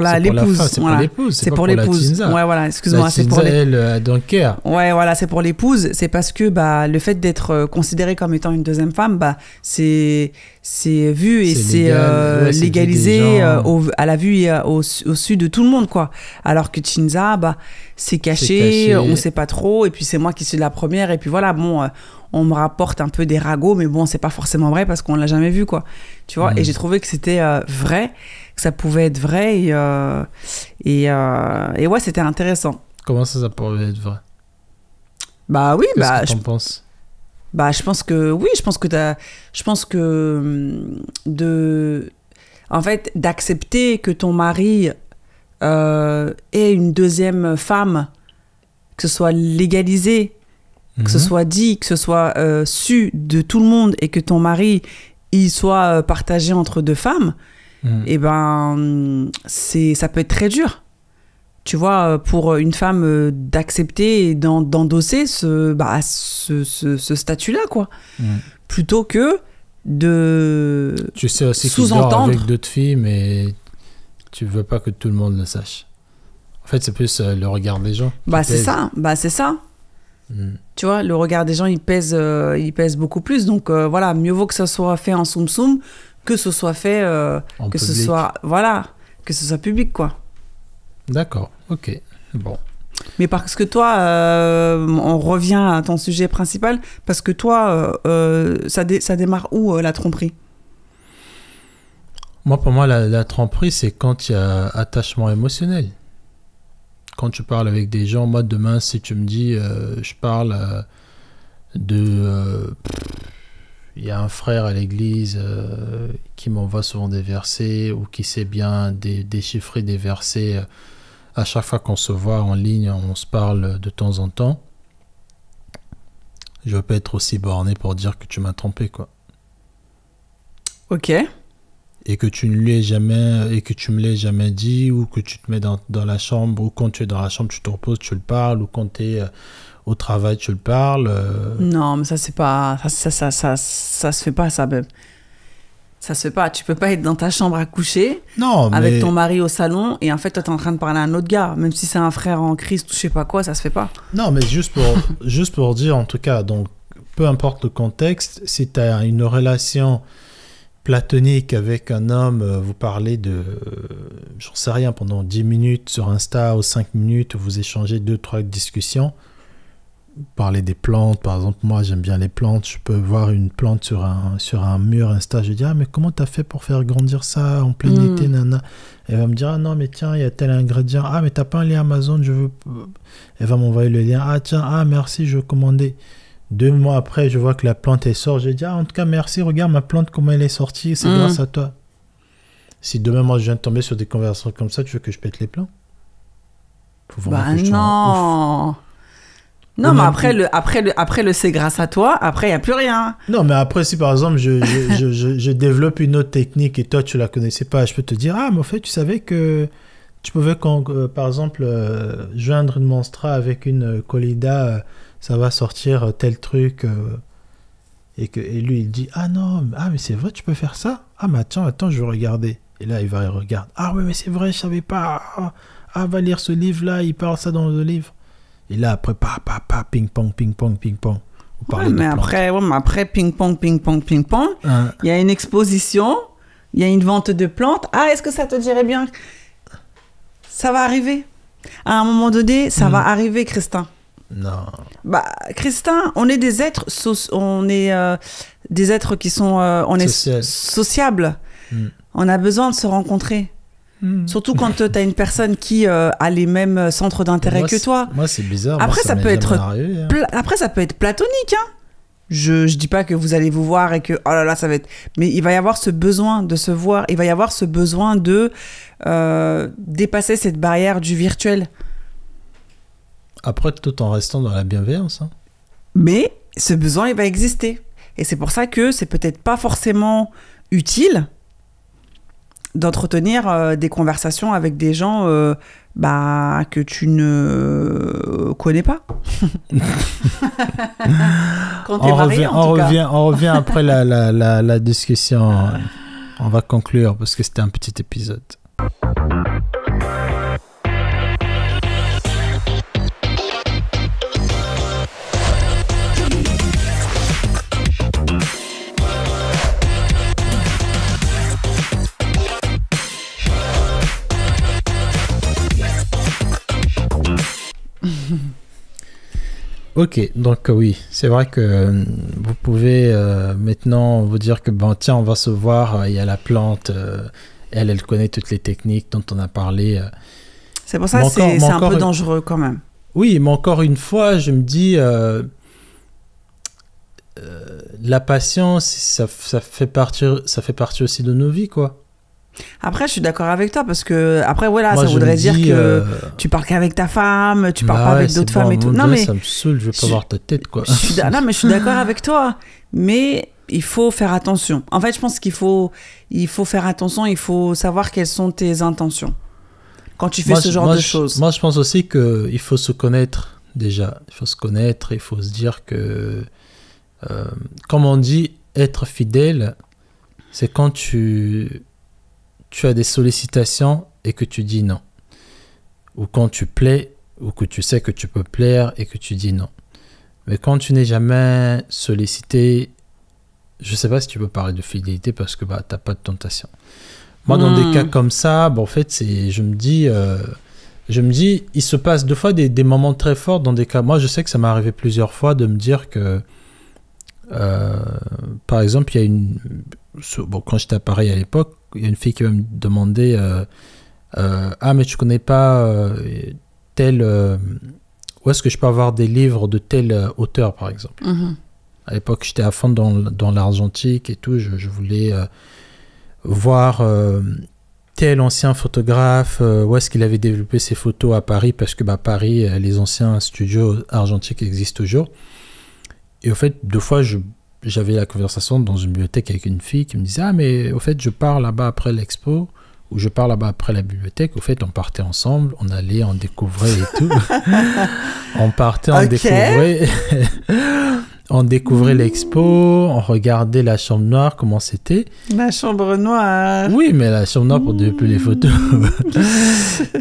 [SPEAKER 1] l'épouse.
[SPEAKER 2] C'est pour l'épouse.
[SPEAKER 1] C'est pour l'épouse. Ouais, voilà. Excuse-moi,
[SPEAKER 2] c'est pour elle, don't care.
[SPEAKER 1] Ouais, voilà, c'est pour l'épouse. C'est parce que le fait d'être considérée comme étant une deuxième femme, c'est vu et c'est légalisé à la vue et au su de tout le monde, quoi. Alors que Chinza, c'est caché, on sait pas trop, et puis c'est moi qui suis la première, et puis voilà, bon, on me rapporte un peu des ragots, mais bon, c'est pas forcément vrai parce qu'on l'a jamais vu, quoi. Tu vois, et j'ai trouvé que c'était vrai, que ça pouvait être vrai, et ouais, c'était intéressant.
[SPEAKER 2] Comment ça pourrait être vrai?
[SPEAKER 1] Oui,
[SPEAKER 2] qu'est-ce que t'en penses?
[SPEAKER 1] Je pense que oui, en fait, d'accepter que ton mari ait une deuxième femme, que ce soit légalisé, que ce soit dit, que ce soit su de tout le monde, et que ton mari il soit partagé entre deux femmes, et ça peut être très dur. Tu vois, pour une femme d'accepter et d'endosser ce statut-là, quoi. Plutôt que de
[SPEAKER 2] tu sais aussi qu'il dort avec d'autres filles, mais tu veux pas que tout le monde le sache. En fait, c'est plus le regard des gens.
[SPEAKER 1] C'est ça. Tu vois, le regard des gens, il pèse beaucoup plus. Donc, voilà, mieux vaut que ça soit fait en soum-soum que ce soit fait... que ce soit public, quoi.
[SPEAKER 2] D'accord, ok, bon.
[SPEAKER 1] Mais parce que toi, on revient à ton sujet principal, parce que toi, ça démarre où, la tromperie?
[SPEAKER 2] Pour moi, la tromperie, c'est quand il y a attachement émotionnel. Quand tu parles avec des gens, moi, demain, si tu me dis, je parle il y a un frère à l'église qui m'envoie souvent des versets, ou qui sait bien déchiffrer des versets. À chaque fois qu'on se voit en ligne, on se parle de temps en temps. Je ne veux pas être aussi borné pour dire que tu m'as trompé, quoi.
[SPEAKER 1] Ok.
[SPEAKER 2] Et que tu ne lui aies jamais, et que tu me l'aies jamais dit, ou que tu te mets dans la chambre, ou quand tu es dans la chambre, tu te reposes, tu le parles, ou quand tu es au travail, tu le parles.
[SPEAKER 1] Non, mais ça, c'est pas... Ça se fait pas, ça, même. Ça se fait pas. Tu peux pas être dans ta chambre à coucher avec ton mari au salon, et en fait, toi, t'es en train de parler à un autre gars. Même si c'est un frère en Christ ou je sais pas quoi, ça se fait pas.
[SPEAKER 2] Non, mais juste pour dire, en tout cas, donc, peu importe le contexte, si tu as une relation platonique avec un homme, vous parlez de, j'en sais rien, pendant 10 minutes sur Insta, ou 5 minutes, vous échangez 2-3 discussions, parler des plantes, par exemple, moi j'aime bien les plantes, je peux voir une plante sur un mur Insta, je dis mais comment t'as fait pour faire grandir ça en plein été, nana? Elle va me dire non mais tiens, il y a tel ingrédient, mais t'as pas un lien Amazon, elle va m'envoyer le lien, tiens, merci, je veux commander. 2 mois après, je vois que la plante elle sort, je dis en tout cas merci, regarde ma plante comment elle est sortie, c'est grâce à toi. Si demain moi je viens de tomber sur des conversations comme ça, tu veux que je pète les plombs? Faut vraiment que je
[SPEAKER 1] non. Non, mais après le c'est grâce à toi, après, il n'y a plus rien.
[SPEAKER 2] Non, mais après, si par exemple, je développe une autre technique et toi, tu la connaissais pas, je peux te dire, ah, mais en fait, tu savais que tu pouvais, par exemple, joindre une Monstra avec une Colida, ça va sortir tel truc. Et lui, il dit, ah non, mais c'est vrai, tu peux faire ça? Ah, mais attends, je vais regarder. Et là, il regarde. Ah oui, mais c'est vrai, je savais pas. Ah, va lire ce livre-là, il parle ça dans le livre. Et là, après, ping-pong. Vous parlez
[SPEAKER 1] mais après, ping-pong, il y a une exposition, il y a une vente de plantes. Ah, est-ce que ça te dirait bien? Ça va arriver. À un moment donné, ça va arriver, Christin.
[SPEAKER 2] Non.
[SPEAKER 1] Christin, on est des êtres, des êtres qui sont, on est sociables. On a besoin de se rencontrer. Surtout quand tu as une personne qui a les mêmes centres d'intérêt que toi.
[SPEAKER 2] Moi, c'est bizarre.
[SPEAKER 1] Après, ça peut être après, ça peut être platonique. Hein. Je dis pas que vous allez vous voir et que oh là là, ça va être. Mais il va y avoir ce besoin de se voir. Il va y avoir ce besoin de dépasser cette barrière du virtuel.
[SPEAKER 2] Après, tout en restant dans la bienveillance. Hein.
[SPEAKER 1] Mais ce besoin, il va exister. Et c'est pour ça que c'est peut-être pas forcément utile d'entretenir des conversations avec des gens que tu ne connais pas. Quand t'es marié,
[SPEAKER 2] on revient après la discussion. On va conclure parce que c'était un petit épisode. Ok, donc oui, c'est vrai que vous pouvez maintenant vous dire que tiens, on va se voir, il y a la plante, elle connaît toutes les techniques dont on a parlé.
[SPEAKER 1] C'est pour ça que c'est un peu dangereux quand même.
[SPEAKER 2] Oui, mais encore une fois, je me dis, la patience, ça fait partie aussi de nos vies, quoi.
[SPEAKER 1] Après, je suis d'accord avec toi parce que après, voilà, ça voudrait dire que tu parles qu'avec ta femme, tu parles pas avec d'autres femmes et tout. Non, mais
[SPEAKER 2] ça me saoule, je veux pas voir ta tête, quoi.
[SPEAKER 1] Non, mais je suis d'accord avec toi. Mais il faut faire attention. En fait, je pense qu'il faut faire attention. Il faut savoir quelles sont tes intentions quand tu fais ce genre de choses.
[SPEAKER 2] Moi, je pense aussi qu'il faut se connaître déjà. Il faut se connaître. Il faut se dire que, comme on dit, être fidèle, c'est quand tu as des sollicitations et que tu dis non. Ou quand tu plais, ou que tu sais que tu peux plaire et que tu dis non. Mais quand tu n'es jamais sollicité, je ne sais pas si tu peux parler de fidélité parce que tu n'as pas de tentation. Moi, dans des cas comme ça, en fait, je me dis, il se passe deux fois des moments très forts dans des cas. Moi, je sais que ça m'est arrivé plusieurs fois de me dire que, par exemple, il y a quand j'étais à Paris à l'époque, il y a une fille qui va me demander ah, mais tu connais pas tel où est-ce que je peux avoir des livres de tel auteur, par exemple. À l'époque, j'étais à fond dans l'argentique et tout. Je voulais voir tel ancien photographe, où est-ce qu'il avait développé ses photos à Paris, parce que Paris, les anciens studios argentiques existent toujours. Et au fait, deux fois, j'avais la conversation dans une bibliothèque avec une fille qui me disait « Ah, mais au fait, je pars là-bas après l'expo, ou je pars là-bas après la bibliothèque. » Au fait, on partait ensemble, on allait, on découvrait et tout. On partait, on découvrait. On découvrait l'expo, on regardait la chambre noire, comment c'était.
[SPEAKER 1] La chambre noire.
[SPEAKER 2] Oui, mais la chambre noire pour développer les photos.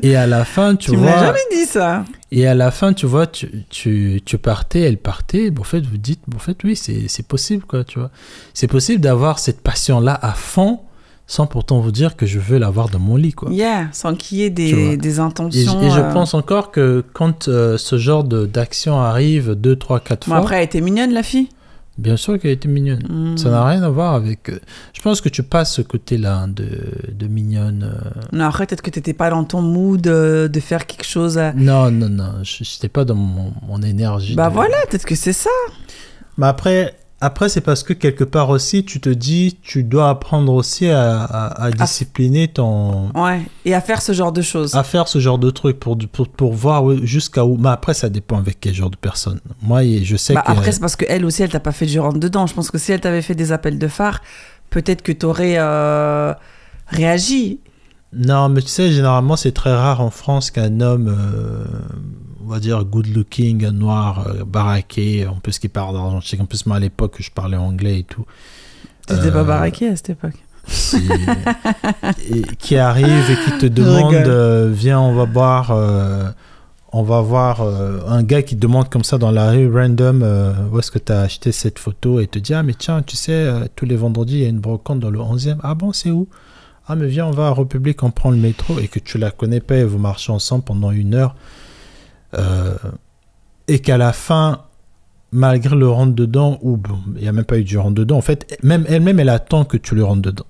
[SPEAKER 2] Et à la fin, tu vois...
[SPEAKER 1] Tu m'as jamais dit ça.
[SPEAKER 2] Et à la fin, tu vois, tu partais, elle partait. En fait, vous dites, en fait, oui, c'est possible, quoi, tu vois. C'est possible d'avoir cette passion-là à fond, sans pourtant vous dire que je veux l'avoir dans mon lit, quoi.
[SPEAKER 1] Yeah, sans qu'il y ait des intentions.
[SPEAKER 2] Et je pense encore que quand ce genre d'action arrive 2, 3, 4 fois...
[SPEAKER 1] Après, elle était mignonne, la fille.
[SPEAKER 2] Bien sûr qu'elle était mignonne. Ça n'a rien à voir avec... Je pense que tu passes ce côté-là hein, de mignonne.
[SPEAKER 1] Non, après, peut-être que tu n'étais pas dans ton mood de faire quelque chose...
[SPEAKER 2] Non. Je n'étais pas dans mon énergie.
[SPEAKER 1] Voilà, peut-être que c'est ça.
[SPEAKER 2] Mais après... Après, c'est parce que quelque part aussi, tu te dis, tu dois apprendre aussi à discipliner ton...
[SPEAKER 1] Ouais, et à faire ce genre de choses.
[SPEAKER 2] À faire ce genre de truc pour voir jusqu'à où... Mais après, ça dépend avec quel genre de personne. Moi, je sais que...
[SPEAKER 1] Après, c'est parce qu'elle aussi, elle t'a pas fait du rentre-dedans. Je pense que si elle t'avait fait des appels de phare, peut-être que t'aurais réagi.
[SPEAKER 2] Non, mais tu sais, généralement, c'est très rare en France qu'un homme... on va dire good looking, noir, baraqué, en plus qui parle d'argentique. En plus, moi à l'époque, je parlais anglais et tout.
[SPEAKER 1] T'étais pas baraqué à cette époque.
[SPEAKER 2] Et qui arrive et qui te demande, viens, on va boire, on va voir un gars qui te demande comme ça dans la rue, random, où est-ce que tu as acheté cette photo et te dit, ah mais tiens, tu sais, tous les vendredis, il y a une brocante dans le 11e. Ah bon, c'est où? Ah mais viens, on va à République, on prend le métro, et que tu la connais pas et vous marchez ensemble pendant 1 heure. Et qu'à la fin, malgré le rentre-dedans, ou bon, il n'y a même pas eu du rentre-dedans, en fait, même elle-même, elle attend que tu lui rentres dedans.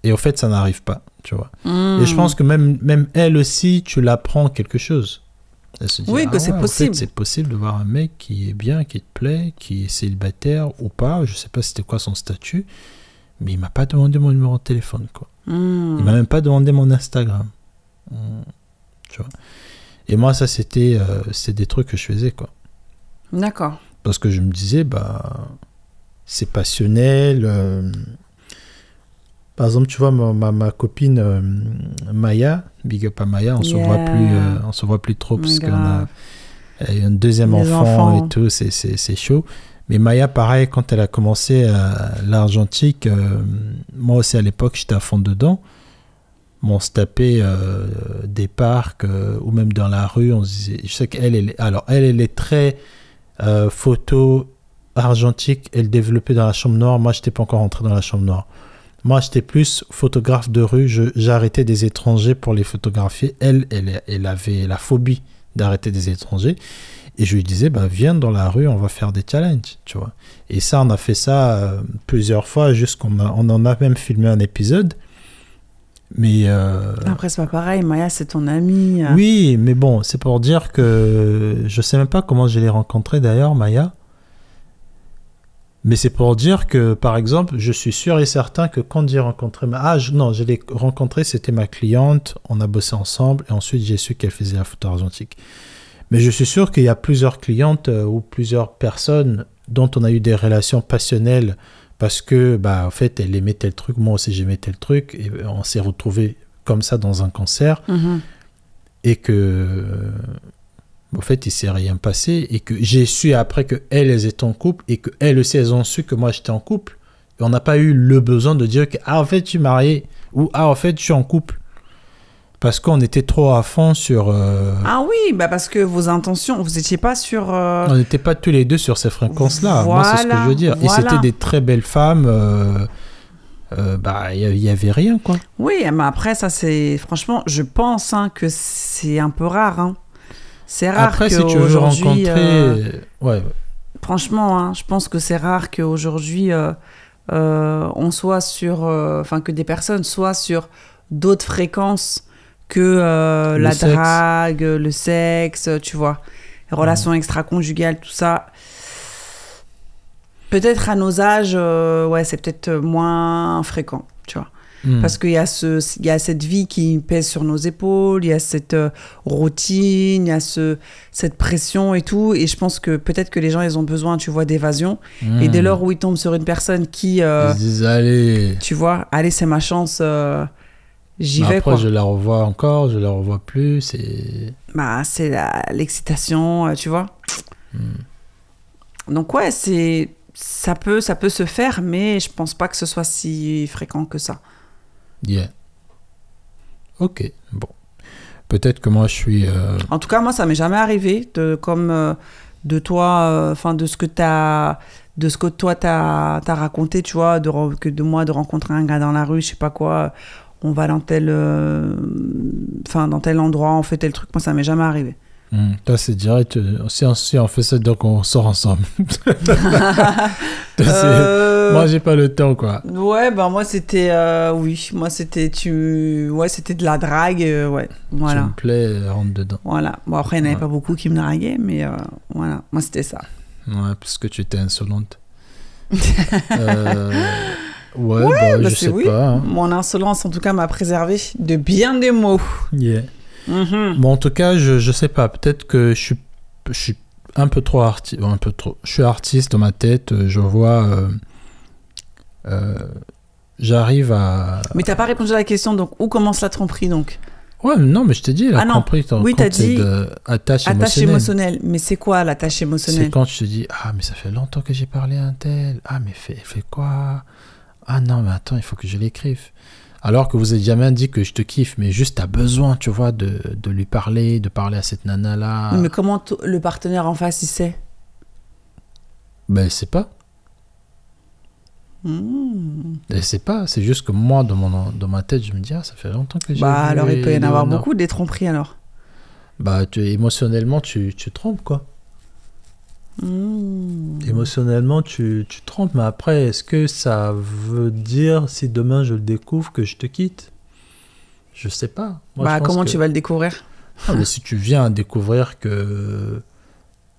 [SPEAKER 2] Et au fait, ça n'arrive pas, tu vois. Et je pense que même elle aussi, tu l'apprends quelque chose. Elle se dit,
[SPEAKER 1] oui, que c'est possible.
[SPEAKER 2] En fait, c'est possible de voir un mec qui est bien, qui te plaît, qui est célibataire ou pas, je sais pas c'était quoi son statut, mais il m'a pas demandé mon numéro de téléphone, quoi. Il m'a même pas demandé mon Instagram. Tu vois. Et moi, ça, c'est des trucs que je faisais, quoi.
[SPEAKER 1] D'accord.
[SPEAKER 2] Parce que je me disais, c'est passionnel. Par exemple, tu vois, ma copine Maya, big up à Maya, on se voit plus trop parce qu'on a un deuxième enfant et tout, c'est chaud. Mais Maya, pareil, quand elle a commencé l'argentique, moi aussi à l'époque, j'étais à fond dedans. On se tapait des parcs ou même dans la rue, on se disait, je sais qu'elle elle est très photo argentique, elle développait dans la chambre noire. Moi, je n'étais pas encore rentré dans la chambre noire. Moi, j'étais plus photographe de rue, j'arrêtais des étrangers pour les photographier. Elle avait la phobie d'arrêter des étrangers. Et je lui disais, viens dans la rue, on va faire des challenges, tu vois. Et ça, on a fait ça plusieurs fois, jusqu'on en a même filmé un épisode. Mais
[SPEAKER 1] après, c'est pas pareil, Maya, c'est ton amie.
[SPEAKER 2] Oui, mais bon, c'est pour dire que je sais même pas comment je l'ai rencontrée d'ailleurs, Maya. Mais c'est pour dire que, par exemple, je suis sûr et certain que quand j'ai rencontré je l'ai rencontrée, c'était ma cliente, on a bossé ensemble, et ensuite j'ai su qu'elle faisait la photo argentique. Mais je suis sûr qu'il y a plusieurs clientes ou plusieurs personnes dont on a eu des relations passionnelles parce que, en fait, elle aimait tel truc, moi aussi j'aimais tel truc, et on s'est retrouvés comme ça dans un concert, et que, en fait, il s'est rien passé, et que j'ai su après qu'elles étaient en couple, et qu'elles aussi, elles ont su que moi j'étais en couple, et on n'a pas eu le besoin de dire que, en fait, je suis marié, ou en fait, je suis en couple. Parce qu'on était trop à fond sur...
[SPEAKER 1] Ah oui, parce que vos intentions, vous n'étiez pas sur...
[SPEAKER 2] On n'était pas tous les deux sur ces fréquences-là.
[SPEAKER 1] Voilà,
[SPEAKER 2] moi, c'est ce que je veux dire. Et c'était des très belles femmes. Il y avait rien, quoi.
[SPEAKER 1] Oui, mais après, ça, c'est... Franchement, je pense que c'est un peu rare. C'est rare
[SPEAKER 2] après, si tu veux rencontrer... Ouais.
[SPEAKER 1] Franchement, je pense que c'est rare qu'aujourd'hui, on soit sur... que des personnes soient sur d'autres fréquences que la drague, le sexe, tu vois, les relations extra-conjugales, tout ça. Peut-être à nos âges, c'est peut-être moins fréquent, tu vois. Parce qu'il y a cette vie qui pèse sur nos épaules, il y a cette routine, il y a cette pression et tout. Et je pense que peut-être que les gens, ils ont besoin, tu vois, d'évasion. Et dès lors où ils tombent sur une personne qui...
[SPEAKER 2] ils disent, allez...
[SPEAKER 1] Tu vois, allez, c'est ma chance... J'y vais,
[SPEAKER 2] après,
[SPEAKER 1] quoi.
[SPEAKER 2] je la revois encore, je la revois plus.
[SPEAKER 1] C'est l'excitation, tu vois. Donc, ouais, ça peut se faire, mais je pense pas que ce soit si fréquent que ça.
[SPEAKER 2] Yeah. Ok, bon. Peut-être que moi, je suis...
[SPEAKER 1] En tout cas, moi, ça m'est jamais arrivé, de toi, de ce que toi, t'as raconté, tu vois, de moi, de rencontrer un gars dans la rue, je sais pas quoi... on va dans tel endroit, on fait tel truc. Moi, ça m'est jamais arrivé.
[SPEAKER 2] Toi, c'est direct. Si on fait ça, donc on sort ensemble. Moi, j'ai pas le temps, quoi.
[SPEAKER 1] Ouais, moi, c'était... moi, c'était... c'était de la drague, ouais. Voilà.
[SPEAKER 2] Tu me plais, rentre dedans.
[SPEAKER 1] Voilà. Bon, après, il n'y en avait pas beaucoup qui me draguaient, mais voilà. Moi, c'était ça.
[SPEAKER 2] Ouais, parce que tu étais insolente. Ouais,
[SPEAKER 1] bah,
[SPEAKER 2] je
[SPEAKER 1] c'est
[SPEAKER 2] sais
[SPEAKER 1] oui.
[SPEAKER 2] pas. Hein.
[SPEAKER 1] Mon insolence, en tout cas, m'a préservé de bien des mots.
[SPEAKER 2] Yeah.
[SPEAKER 1] Mhm.
[SPEAKER 2] Bon, en tout cas, je sais pas. Peut-être que je suis un peu trop artiste. Un peu trop. Je suis artiste dans ma tête. Je vois. J'arrive à.
[SPEAKER 1] Mais t'as pas répondu à la question, donc où commence la tromperie, donc?
[SPEAKER 2] Ouais, non, mais je t'ai dit, la
[SPEAKER 1] Ah non.
[SPEAKER 2] compris.
[SPEAKER 1] Oui, t'as dit
[SPEAKER 2] attache
[SPEAKER 1] attache
[SPEAKER 2] émotionnelle.
[SPEAKER 1] émotionnelle. Mais c'est quoi l'attache émotionnelle?
[SPEAKER 2] C'est quand je te dis, ah, mais ça fait longtemps que j'ai parlé à un tel. Ah, mais fait quoi? Ah non, mais attends, il faut que je l'écrive. Alors que vous n'avez jamais dit que je te kiffe, mais juste t'as besoin, tu vois, de lui parler, de parler à cette nana-là.
[SPEAKER 1] Mais comment le partenaire en face, il sait?
[SPEAKER 2] Ben, elle sait pas. Elle sait pas. C'est juste que moi, dans ma tête, je me dis, ah, ça fait longtemps que j'ai
[SPEAKER 1] Bah,
[SPEAKER 2] vu
[SPEAKER 1] alors il peut y en avoir
[SPEAKER 2] Léonore.
[SPEAKER 1] beaucoup des tromperies, alors.
[SPEAKER 2] Bah, émotionnellement, tu trompes, quoi. Émotionnellement, tu trompes, mais après, est-ce que ça veut dire, si demain je le découvre, que je te quitte? Je sais pas. Moi,
[SPEAKER 1] Bah,
[SPEAKER 2] je pense
[SPEAKER 1] comment
[SPEAKER 2] que...
[SPEAKER 1] tu vas le découvrir?
[SPEAKER 2] Ah, mais si tu viens à découvrir que,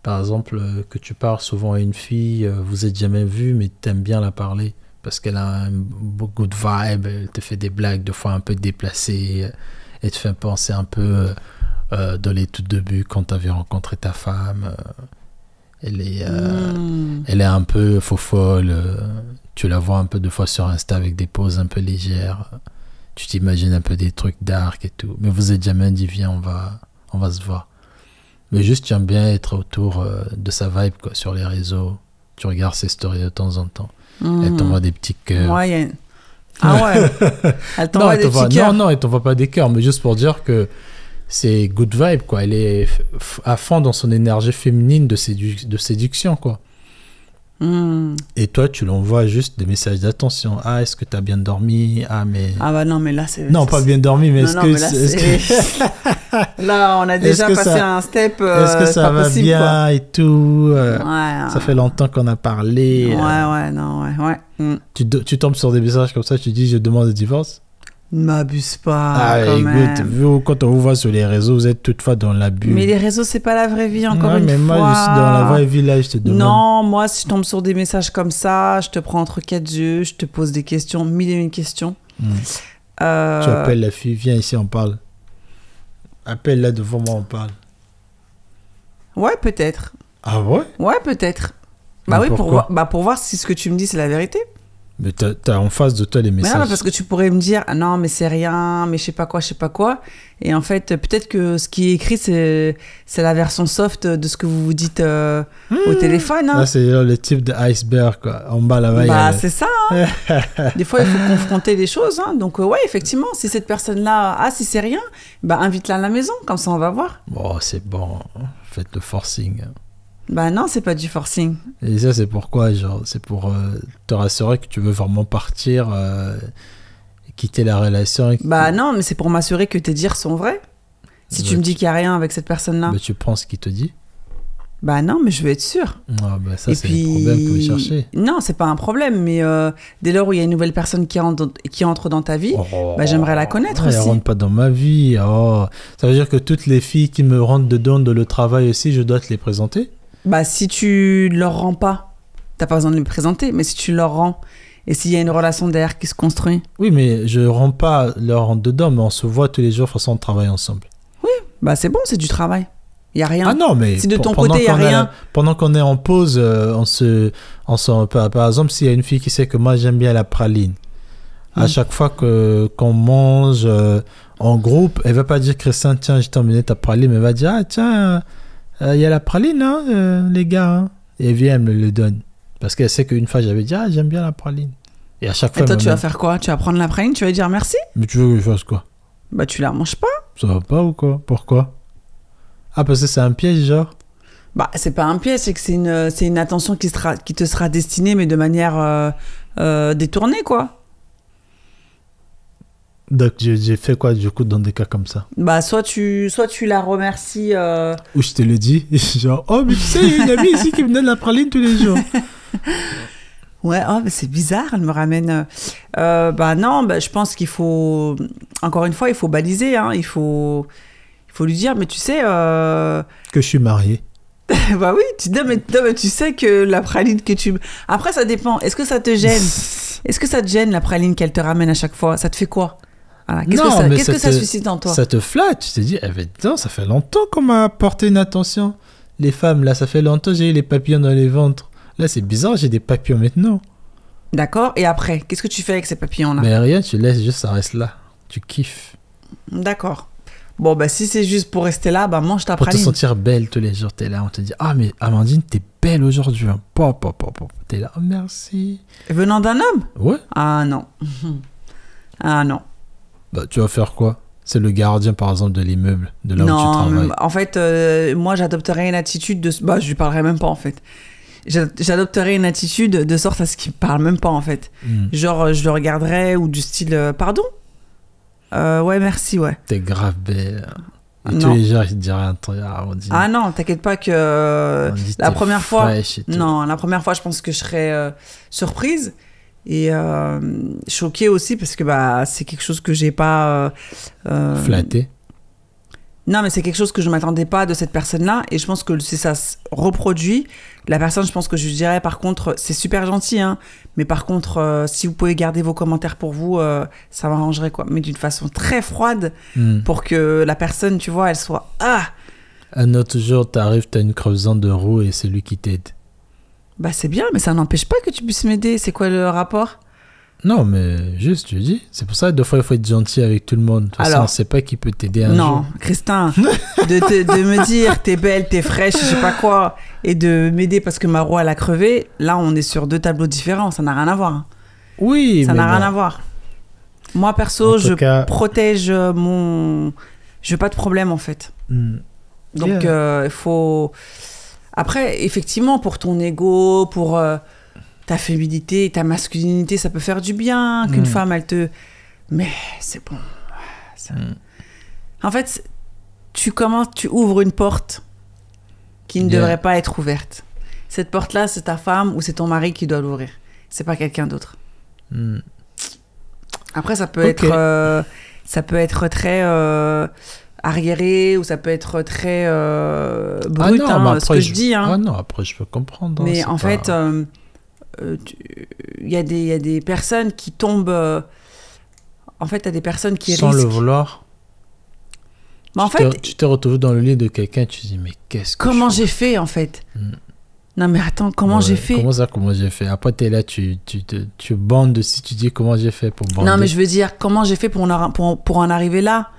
[SPEAKER 2] par exemple, que tu parles souvent à une fille, vous êtes jamais vu, mais t'aimes bien la parler, parce qu'elle a un good vibe, elle te fait des blagues, des fois un peu déplacées, elle te fait penser un peu dans les tout débuts, quand tu avais rencontré ta femme... Elle est un peu faux-folle. Tu la vois un peu de fois sur Insta avec des poses un peu légères. Tu t'imagines un peu des trucs dark et tout. Mais vous êtes jamais dit, viens, on va se voir. Mais juste, tu aimes bien être autour de sa vibe, quoi, sur les réseaux. Tu regardes ses stories de temps en temps. Elle t'envoie des petits cœurs.
[SPEAKER 1] Ouais, y a... Ah ouais. Elle t'envoie des petits cœurs.
[SPEAKER 2] Non, elle t'envoie pas des cœurs, mais juste pour dire que c'est good vibe, quoi. Elle est à fond dans son énergie féminine de séduction, quoi. Et toi, tu l'envoies juste des messages d'attention. Ah, est-ce que tu as bien dormi? Ah, mais...
[SPEAKER 1] Ah bah non, mais là, c'est...
[SPEAKER 2] Non, pas bien dormi, mais est-ce
[SPEAKER 1] non,
[SPEAKER 2] que...
[SPEAKER 1] mais là, là, on a déjà passé un step.
[SPEAKER 2] Est-ce que ça va
[SPEAKER 1] possible,
[SPEAKER 2] bien
[SPEAKER 1] quoi.
[SPEAKER 2] et tout
[SPEAKER 1] Ouais.
[SPEAKER 2] Ça fait longtemps qu'on a parlé.
[SPEAKER 1] Ouais, non, ouais.
[SPEAKER 2] Tu tombes sur des messages comme ça, tu dis, je demande le divorce.
[SPEAKER 1] M'abuse pas,
[SPEAKER 2] Ah,
[SPEAKER 1] quand
[SPEAKER 2] écoute,
[SPEAKER 1] même.
[SPEAKER 2] vu quand on vous voit sur les réseaux, vous êtes toutefois dans l'abus.
[SPEAKER 1] Mais les réseaux, c'est pas la vraie vie, encore
[SPEAKER 2] Ouais,
[SPEAKER 1] une
[SPEAKER 2] mais
[SPEAKER 1] fois.
[SPEAKER 2] moi, je suis dans la vraie vie, là, je te demande.
[SPEAKER 1] Non, moi, si je tombe sur des messages comme ça, je te prends entre quatre yeux, je te pose des questions, mille et une questions.
[SPEAKER 2] Tu appelles la fille, viens ici, on parle. Appelle-la devant moi, on parle.
[SPEAKER 1] Ouais, peut-être.
[SPEAKER 2] Ah ouais?
[SPEAKER 1] Ouais, peut-être. Bah
[SPEAKER 2] Mais
[SPEAKER 1] oui,
[SPEAKER 2] pourquoi?
[SPEAKER 1] pour voir si ce que tu me dis, c'est la vérité.
[SPEAKER 2] Mais t'as en face de toi les
[SPEAKER 1] Mais
[SPEAKER 2] messages.
[SPEAKER 1] non, parce que tu pourrais me dire, ah non, mais c'est rien, mais je sais pas quoi. Et en fait, peut-être que ce qui est écrit, c'est la version soft de ce que vous vous dites au téléphone. Hein.
[SPEAKER 2] Là, c'est le type de iceberg, quoi. En bas, là-bas,
[SPEAKER 1] Bah, c'est ça. Hein. Des fois, il faut confronter les choses. Hein. Donc, ouais, effectivement, si cette personne-là, si c'est rien, bah, invite-la à la maison. Comme ça, on va voir.
[SPEAKER 2] Bon, c'est bon. Faites le forcing.
[SPEAKER 1] Bah non, c'est pas du forcing.
[SPEAKER 2] Et ça, c'est pourquoi, genre, c'est pour te rassurer que tu veux vraiment partir, quitter la relation.
[SPEAKER 1] Bah non, mais c'est pour m'assurer que tes dires sont vrais. Si tu me dis qu'il y a rien avec cette personne-là.
[SPEAKER 2] Bah, tu prends ce qu'il te dit.
[SPEAKER 1] Bah non, mais je veux être sûre.
[SPEAKER 2] Ah, bah, ça, c'est le problème que vous cherchez.
[SPEAKER 1] Non, c'est pas un problème, mais dès lors où il y a une nouvelle personne qui entre dans ta vie, bah, j'aimerais la connaître
[SPEAKER 2] Elle
[SPEAKER 1] aussi.
[SPEAKER 2] rentre pas dans ma vie. Oh. Ça veut dire que toutes les filles qui me rentrent dedans de le travail aussi, je dois te les présenter?
[SPEAKER 1] Bah, si tu leur rends pas, t'as pas besoin de les présenter, mais si tu leur rends, et s'il y a une relation derrière qui se construit.
[SPEAKER 2] Oui, mais je rends pas leur rentre dedans, mais on se voit tous les jours, façon de travailler ensemble.
[SPEAKER 1] Oui, bah c'est bon, c'est du travail. Il y a rien.
[SPEAKER 2] Ah non, mais
[SPEAKER 1] si de ton
[SPEAKER 2] pendant
[SPEAKER 1] côté, il y a
[SPEAKER 2] qu'on
[SPEAKER 1] rien.
[SPEAKER 2] Pendant qu'on est en pause, par exemple, s'il y a une fille qui sait que moi j'aime bien la praline, à chaque fois qu'on mange en groupe, elle va pas dire Christian, tiens, je t'ai emmené ta praline, mais elle va dire, ah tiens, il y a la praline, hein, les gars. Hein. Et elle vient, elle me le donne. Parce qu'elle sait qu'une fois, j'avais dit, ah, j'aime bien la praline. Et à chaque fois,
[SPEAKER 1] Et toi, tu vas faire quoi? Tu vas prendre la praline, tu vas lui dire merci?
[SPEAKER 2] Mais tu veux que je fasse quoi?
[SPEAKER 1] Bah, tu la manges pas.
[SPEAKER 2] Ça va pas ou quoi? Pourquoi? Ah, parce que c'est un piège, genre?
[SPEAKER 1] Bah, c'est pas un piège, c'est que c'est une attention qui te sera destinée, mais de manière détournée, quoi.
[SPEAKER 2] Donc, j'ai fait quoi, du coup, dans des cas comme ça?
[SPEAKER 1] Bah, soit tu la remercies.
[SPEAKER 2] Ou je te le dis, genre, oh, mais tu sais, il y a une amie ici qui me donne la praline tous les jours.
[SPEAKER 1] Ouais, oh, mais c'est bizarre, elle me ramène. Bah, non, bah, je pense qu'il faut. Encore une fois, il faut baliser, hein. Il faut lui dire, mais tu sais.
[SPEAKER 2] Que je suis marié.
[SPEAKER 1] Bah oui, non, mais tu sais que la praline que tu... Après, ça dépend. Est-ce que ça te gêne? Est-ce que ça te gêne, la praline qu'elle te ramène à chaque fois? Ça te fait quoi? Voilà. Qu'est-ce que ça suscite en toi?
[SPEAKER 2] Ça te flatte. Tu te dis, ça fait longtemps qu'on m'a apporté une attention. Les femmes, là, ça fait longtemps que j'ai eu les papillons dans les ventres. Là, c'est bizarre, j'ai des papillons maintenant.
[SPEAKER 1] D'accord. Et après, qu'est-ce que tu fais avec ces papillons-là?
[SPEAKER 2] Mais rien, tu laisses juste, ça reste là. Tu kiffes.
[SPEAKER 1] D'accord. Bon, bah si c'est juste pour rester là, bah mange ta
[SPEAKER 2] pour
[SPEAKER 1] praline.
[SPEAKER 2] Pour te sentir belle tous les jours, t'es là, on te dit, ah mais Amandine, t'es belle aujourd'hui. Hein. T'es là, oh, merci.
[SPEAKER 1] Venant d'un homme?
[SPEAKER 2] Ouais.
[SPEAKER 1] Ah non. Ah non.
[SPEAKER 2] Bah, tu vas faire quoi? C'est le gardien, par exemple, de l'immeuble, de là où tu travailles.
[SPEAKER 1] Non, en fait, moi, j'adopterais une attitude de... Bah, je lui parlerais même pas, en fait. J'adopterais une attitude de sorte à ce qu'il me parle même pas, en fait. Genre, je le regarderais ou du style, pardon? Ouais, merci, ouais.
[SPEAKER 2] T'es grave belle. Et tous les jours, il te dirait un truc.
[SPEAKER 1] Ah non, t'inquiète pas que la première fois... Non, la première fois, je pense que je serais surprise et choquée aussi parce que bah, c'est quelque chose que j'ai pas...
[SPEAKER 2] Flatté.
[SPEAKER 1] Non, mais c'est quelque chose que je ne m'attendais pas de cette personne-là. Et je pense que si ça se reproduit, la personne, je pense que je dirais, par contre, c'est super gentil, hein, mais par contre, si vous pouvez garder vos commentaires pour vous, ça m'arrangerait, quoi. Mais d'une façon très froide, pour que la personne, tu vois, elle soit... Ah!
[SPEAKER 2] Un autre jour, t'arrives, t'as une creusante de roue et c'est lui qui t'aide.
[SPEAKER 1] Bah, c'est bien, mais ça n'empêche pas que tu puisses m'aider. C'est quoi le rapport?
[SPEAKER 2] Non, mais juste, tu dis. C'est pour ça que des fois, il faut être gentil avec tout le monde. De toute façon, on ne sait pas qui peut t'aider un jour.
[SPEAKER 1] Non, Christin, de me dire t'es belle, t'es fraîche, je sais pas quoi, et de m'aider parce que ma roue, elle a crevé, là, on est sur deux tableaux différents. Ça n'a rien à voir.
[SPEAKER 2] Oui,
[SPEAKER 1] ça n'a rien à voir. Moi, perso, je protège mon... Je veux pas de problème, en fait. Donc, il faut... Après, effectivement, pour ton ego, pour... ta féminité, ta masculinité, ça peut faire du bien qu'une femme, elle te... Mais c'est bon. En fait, tu ouvres une porte qui ne devrait pas être ouverte. Cette porte-là, c'est ta femme ou c'est ton mari qui doit l'ouvrir. C'est pas quelqu'un d'autre. Après, ça peut être très arriéré ou ça peut être très brut, ce que je dis.
[SPEAKER 2] Ah non, après, je peux comprendre.
[SPEAKER 1] Mais en fait... il y a des personnes qui tombent... En fait, il y a des personnes qui
[SPEAKER 2] sans le vouloir.
[SPEAKER 1] Mais
[SPEAKER 2] tu t'es retrouvé dans le lit de quelqu'un, tu te dis, mais qu'est-ce que
[SPEAKER 1] comment j'ai fait, en fait Non, mais attends, comment j'ai fait?
[SPEAKER 2] Comment j'ai fait? Après, t'es là, tu bandes dessus, tu dis, comment j'ai fait pour bander?
[SPEAKER 1] Non, mais je veux dire, comment j'ai fait pour en arriver là?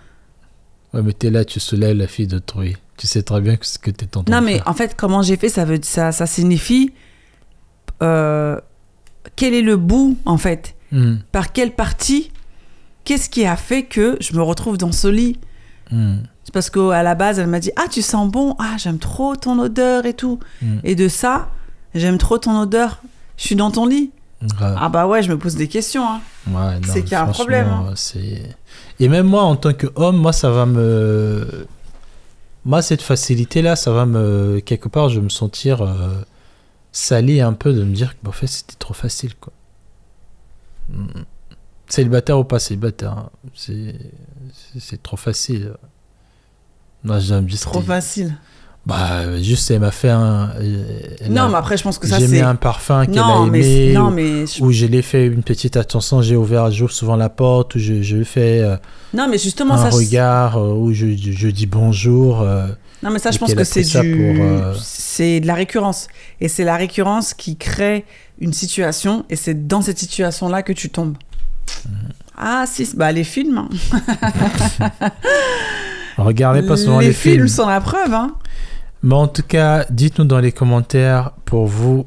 [SPEAKER 2] Ouais, mais t'es là, tu soulèves la fille d'autrui. Tu sais très bien ce que t'es en train de faire.
[SPEAKER 1] Non, mais en fait, comment j'ai fait, ça signifie... quel est le bout, en fait? Par quelle partie? Qu'est-ce qui a fait que je me retrouve dans ce lit? C'est parce qu'à la base, elle m'a dit « Ah, tu sens bon? Ah, j'aime trop ton odeur et tout. » Et de ça, j'aime trop ton odeur. Je suis dans ton lit. Ah bah ouais, je me pose des questions. Hein.
[SPEAKER 2] Ouais, non,
[SPEAKER 1] c'est qu'il y a un problème. Hein.
[SPEAKER 2] Et même moi, en tant qu'homme, moi, ça va me... Moi, cette facilité-là, ça va me... Quelque part, je vais me sentir... sali un peu de me dire que en fait c'était trop facile quoi. Célibataire ou pas célibataire, hein. C'est trop facile. Moi j'aime juste
[SPEAKER 1] trop facile.
[SPEAKER 2] Bah juste elle m'a fait
[SPEAKER 1] mais après je pense que ça
[SPEAKER 2] j'ai
[SPEAKER 1] c'est...
[SPEAKER 2] mis un parfum qu'elle a aimé ou je l'ai fait une petite attention, j'ouvre souvent la porte ou je lui fais
[SPEAKER 1] non mais justement
[SPEAKER 2] un regard ou je dis bonjour.
[SPEAKER 1] Non, mais ça, je pense que c'est c'est de la récurrence. Et c'est la récurrence qui crée une situation. Et c'est dans cette situation-là que tu tombes. Ah, si, bah, les films. Hein.
[SPEAKER 2] Regardez pas souvent les films.
[SPEAKER 1] Les films sont la preuve. Hein.
[SPEAKER 2] Mais en tout cas, dites-nous dans les commentaires, pour vous,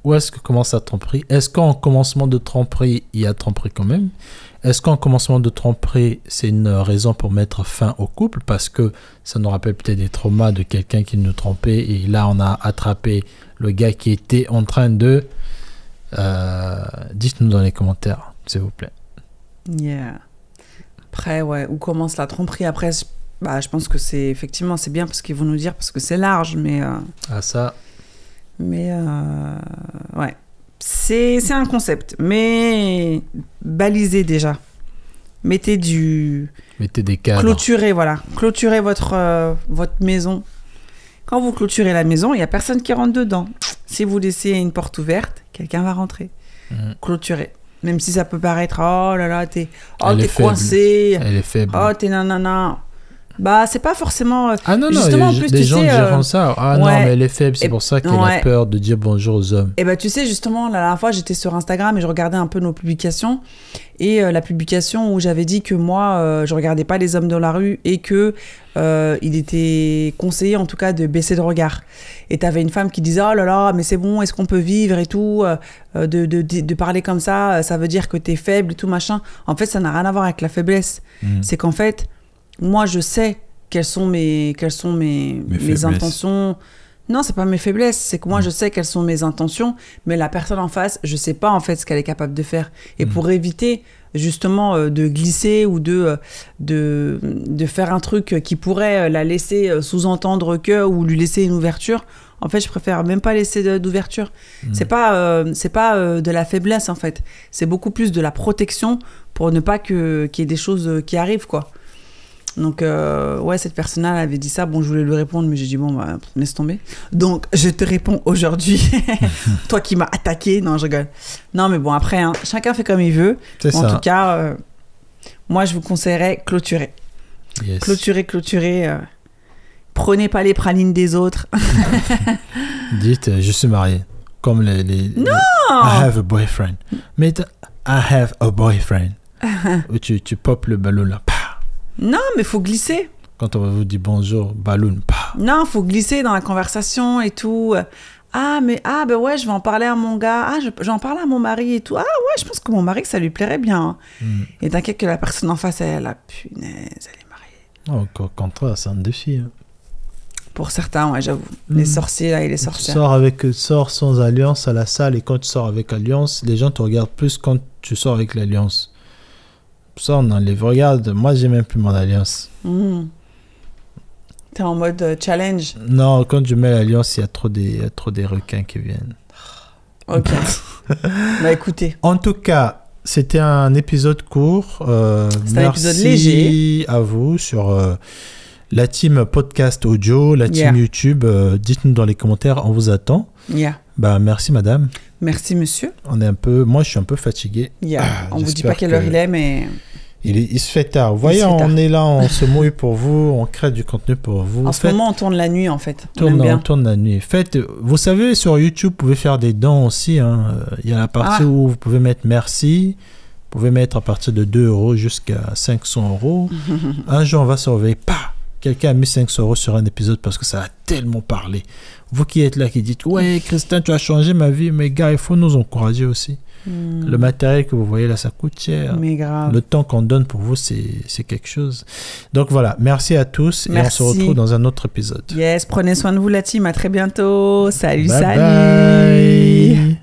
[SPEAKER 2] où est-ce que commence la tromperie? Est-ce qu'en commencement de tromperie, il y a tromperie quand même? Est-ce qu'en commencement de tromperie, c'est une raison pour mettre fin au couple? Parce que ça nous rappelle peut-être des traumas de quelqu'un qui nous trompait et là, on a attrapé le gars qui était en train de... dites-nous dans les commentaires, s'il vous plaît.
[SPEAKER 1] Yeah. Après, ouais, où commence la tromperie? Après, je pense que c'est effectivement, c'est bien parce qu'ils vont nous dire, parce que c'est large, mais...
[SPEAKER 2] Ah ça...
[SPEAKER 1] Mais, ouais. C'est un concept, mais balisez déjà. Mettez des cadres. Clôturez votre maison. Quand vous clôturez la maison, il n'y a personne qui rentre dedans. Si vous laissez une porte ouverte, quelqu'un va rentrer. Clôturer. Même si ça peut paraître, oh là là, t'es coincé.
[SPEAKER 2] Elle est faible.
[SPEAKER 1] Oh, t'es nanana. Bah, c'est pas forcément...
[SPEAKER 2] Ah non, non,
[SPEAKER 1] justement, en plus,
[SPEAKER 2] des
[SPEAKER 1] tu
[SPEAKER 2] gens
[SPEAKER 1] sais,
[SPEAKER 2] diront ça. Ah non, mais elle est faible, c'est pour ça qu'elle a peur de dire bonjour aux hommes.
[SPEAKER 1] Et bah, tu sais, justement, la dernière fois, j'étais sur Instagram et je regardais un peu nos publications. Et la publication où j'avais dit que moi, je regardais pas les hommes dans la rue et que il était conseillé, en tout cas, de baisser de regard. Et t'avais une femme qui disait, oh là là, mais c'est bon, est-ce qu'on peut vivre et tout, de parler comme ça veut dire que t'es faible et tout, machin. En fait, ça n'a rien à voir avec la faiblesse. C'est qu'en fait, moi, je sais quelles sont mes intentions. Non, c'est pas mes faiblesses. C'est que moi, je sais quelles sont mes intentions, mais la personne en face, je sais pas en fait ce qu'elle est capable de faire. Et pour éviter justement de glisser ou de faire un truc qui pourrait la laisser sous-entendre que ou lui laisser une ouverture, en fait, je préfère même pas laisser d'ouverture. C'est pas de la faiblesse en fait. C'est beaucoup plus de la protection pour ne pas qu'il y ait des choses qui arrivent, quoi. Donc, ouais, cette personne-là avait dit ça. Bon, je voulais lui répondre, mais j'ai dit, bon, bah, laisse tomber. Donc, je te réponds aujourd'hui. Toi qui m'as attaqué. Non, je rigole. Non, mais bon, après, hein, chacun fait comme il veut.
[SPEAKER 2] C'est
[SPEAKER 1] en
[SPEAKER 2] ça.
[SPEAKER 1] tout cas, moi, je vous conseillerais clôturer.
[SPEAKER 2] Yes.
[SPEAKER 1] Clôturer. Prenez pas les pralines des autres.
[SPEAKER 2] Dites, je suis marié. Comme les...
[SPEAKER 1] Non!
[SPEAKER 2] I have a boyfriend. Mais I have a boyfriend. Où tu popes le ballon là.
[SPEAKER 1] Non, mais faut glisser.
[SPEAKER 2] Quand on vous dit bonjour, ballon,
[SPEAKER 1] Non, faut glisser dans la conversation et tout. Ah, ben ouais, je vais en parler à mon gars. Ah, j'en parle à mon mari et tout. Ah, ouais, je pense que mon mari, que ça lui plairait bien. Et t'inquiète que la personne en face, elle a punaise, elle est mariée.
[SPEAKER 2] Oh, au contraire, c'est un défi. Hein.
[SPEAKER 1] Pour certains, ouais, j'avoue. Les sorciers, là, et les sorcières.
[SPEAKER 2] Tu sors sans alliance à la salle, et quand tu sors avec alliance, les gens te regardent plus quand tu sors avec l'alliance. Ça, on enlève. Regarde, moi, j'ai même plus mon alliance.
[SPEAKER 1] T'es en mode challenge.
[SPEAKER 2] Non, quand je mets l'alliance, il y a trop des requins qui viennent.
[SPEAKER 1] Ok. Bah, écoutez.
[SPEAKER 2] En tout cas, c'était un épisode court.
[SPEAKER 1] C'était un épisode léger.
[SPEAKER 2] À vous sur la team podcast audio, la team YouTube. Dites-nous dans les commentaires, on vous attend. Bah, merci, madame.
[SPEAKER 1] Merci, monsieur.
[SPEAKER 2] Moi, je suis un peu fatigué.
[SPEAKER 1] On vous dit pas quelle heure il est, mais...
[SPEAKER 2] Il se fait tard. Vous voyez, on est là, on se mouille pour vous, on crée du contenu pour vous.
[SPEAKER 1] En ce moment, on tourne la nuit, en fait.
[SPEAKER 2] On tourne la nuit. Vous savez, sur YouTube, vous pouvez faire des dons aussi. Hein. Il y a la partie où vous pouvez mettre merci. Vous pouvez mettre à partir de 2 € jusqu'à 500 €. Un jour, on va surveiller. Quelqu'un a mis 500 € sur un épisode parce que ça a tellement parlé. Vous qui êtes là, qui dites, ouais, Christian, tu as changé ma vie. Mais gars, il faut nous encourager aussi. Le matériel que vous voyez là, ça coûte cher.
[SPEAKER 1] Mais grave.
[SPEAKER 2] Le temps qu'on donne pour vous, c'est quelque chose. Donc voilà, merci à tous. Et on se retrouve dans un autre épisode.
[SPEAKER 1] Yes, prenez soin de vous, la team. À très bientôt. Salut,
[SPEAKER 2] bye
[SPEAKER 1] salut.
[SPEAKER 2] bye.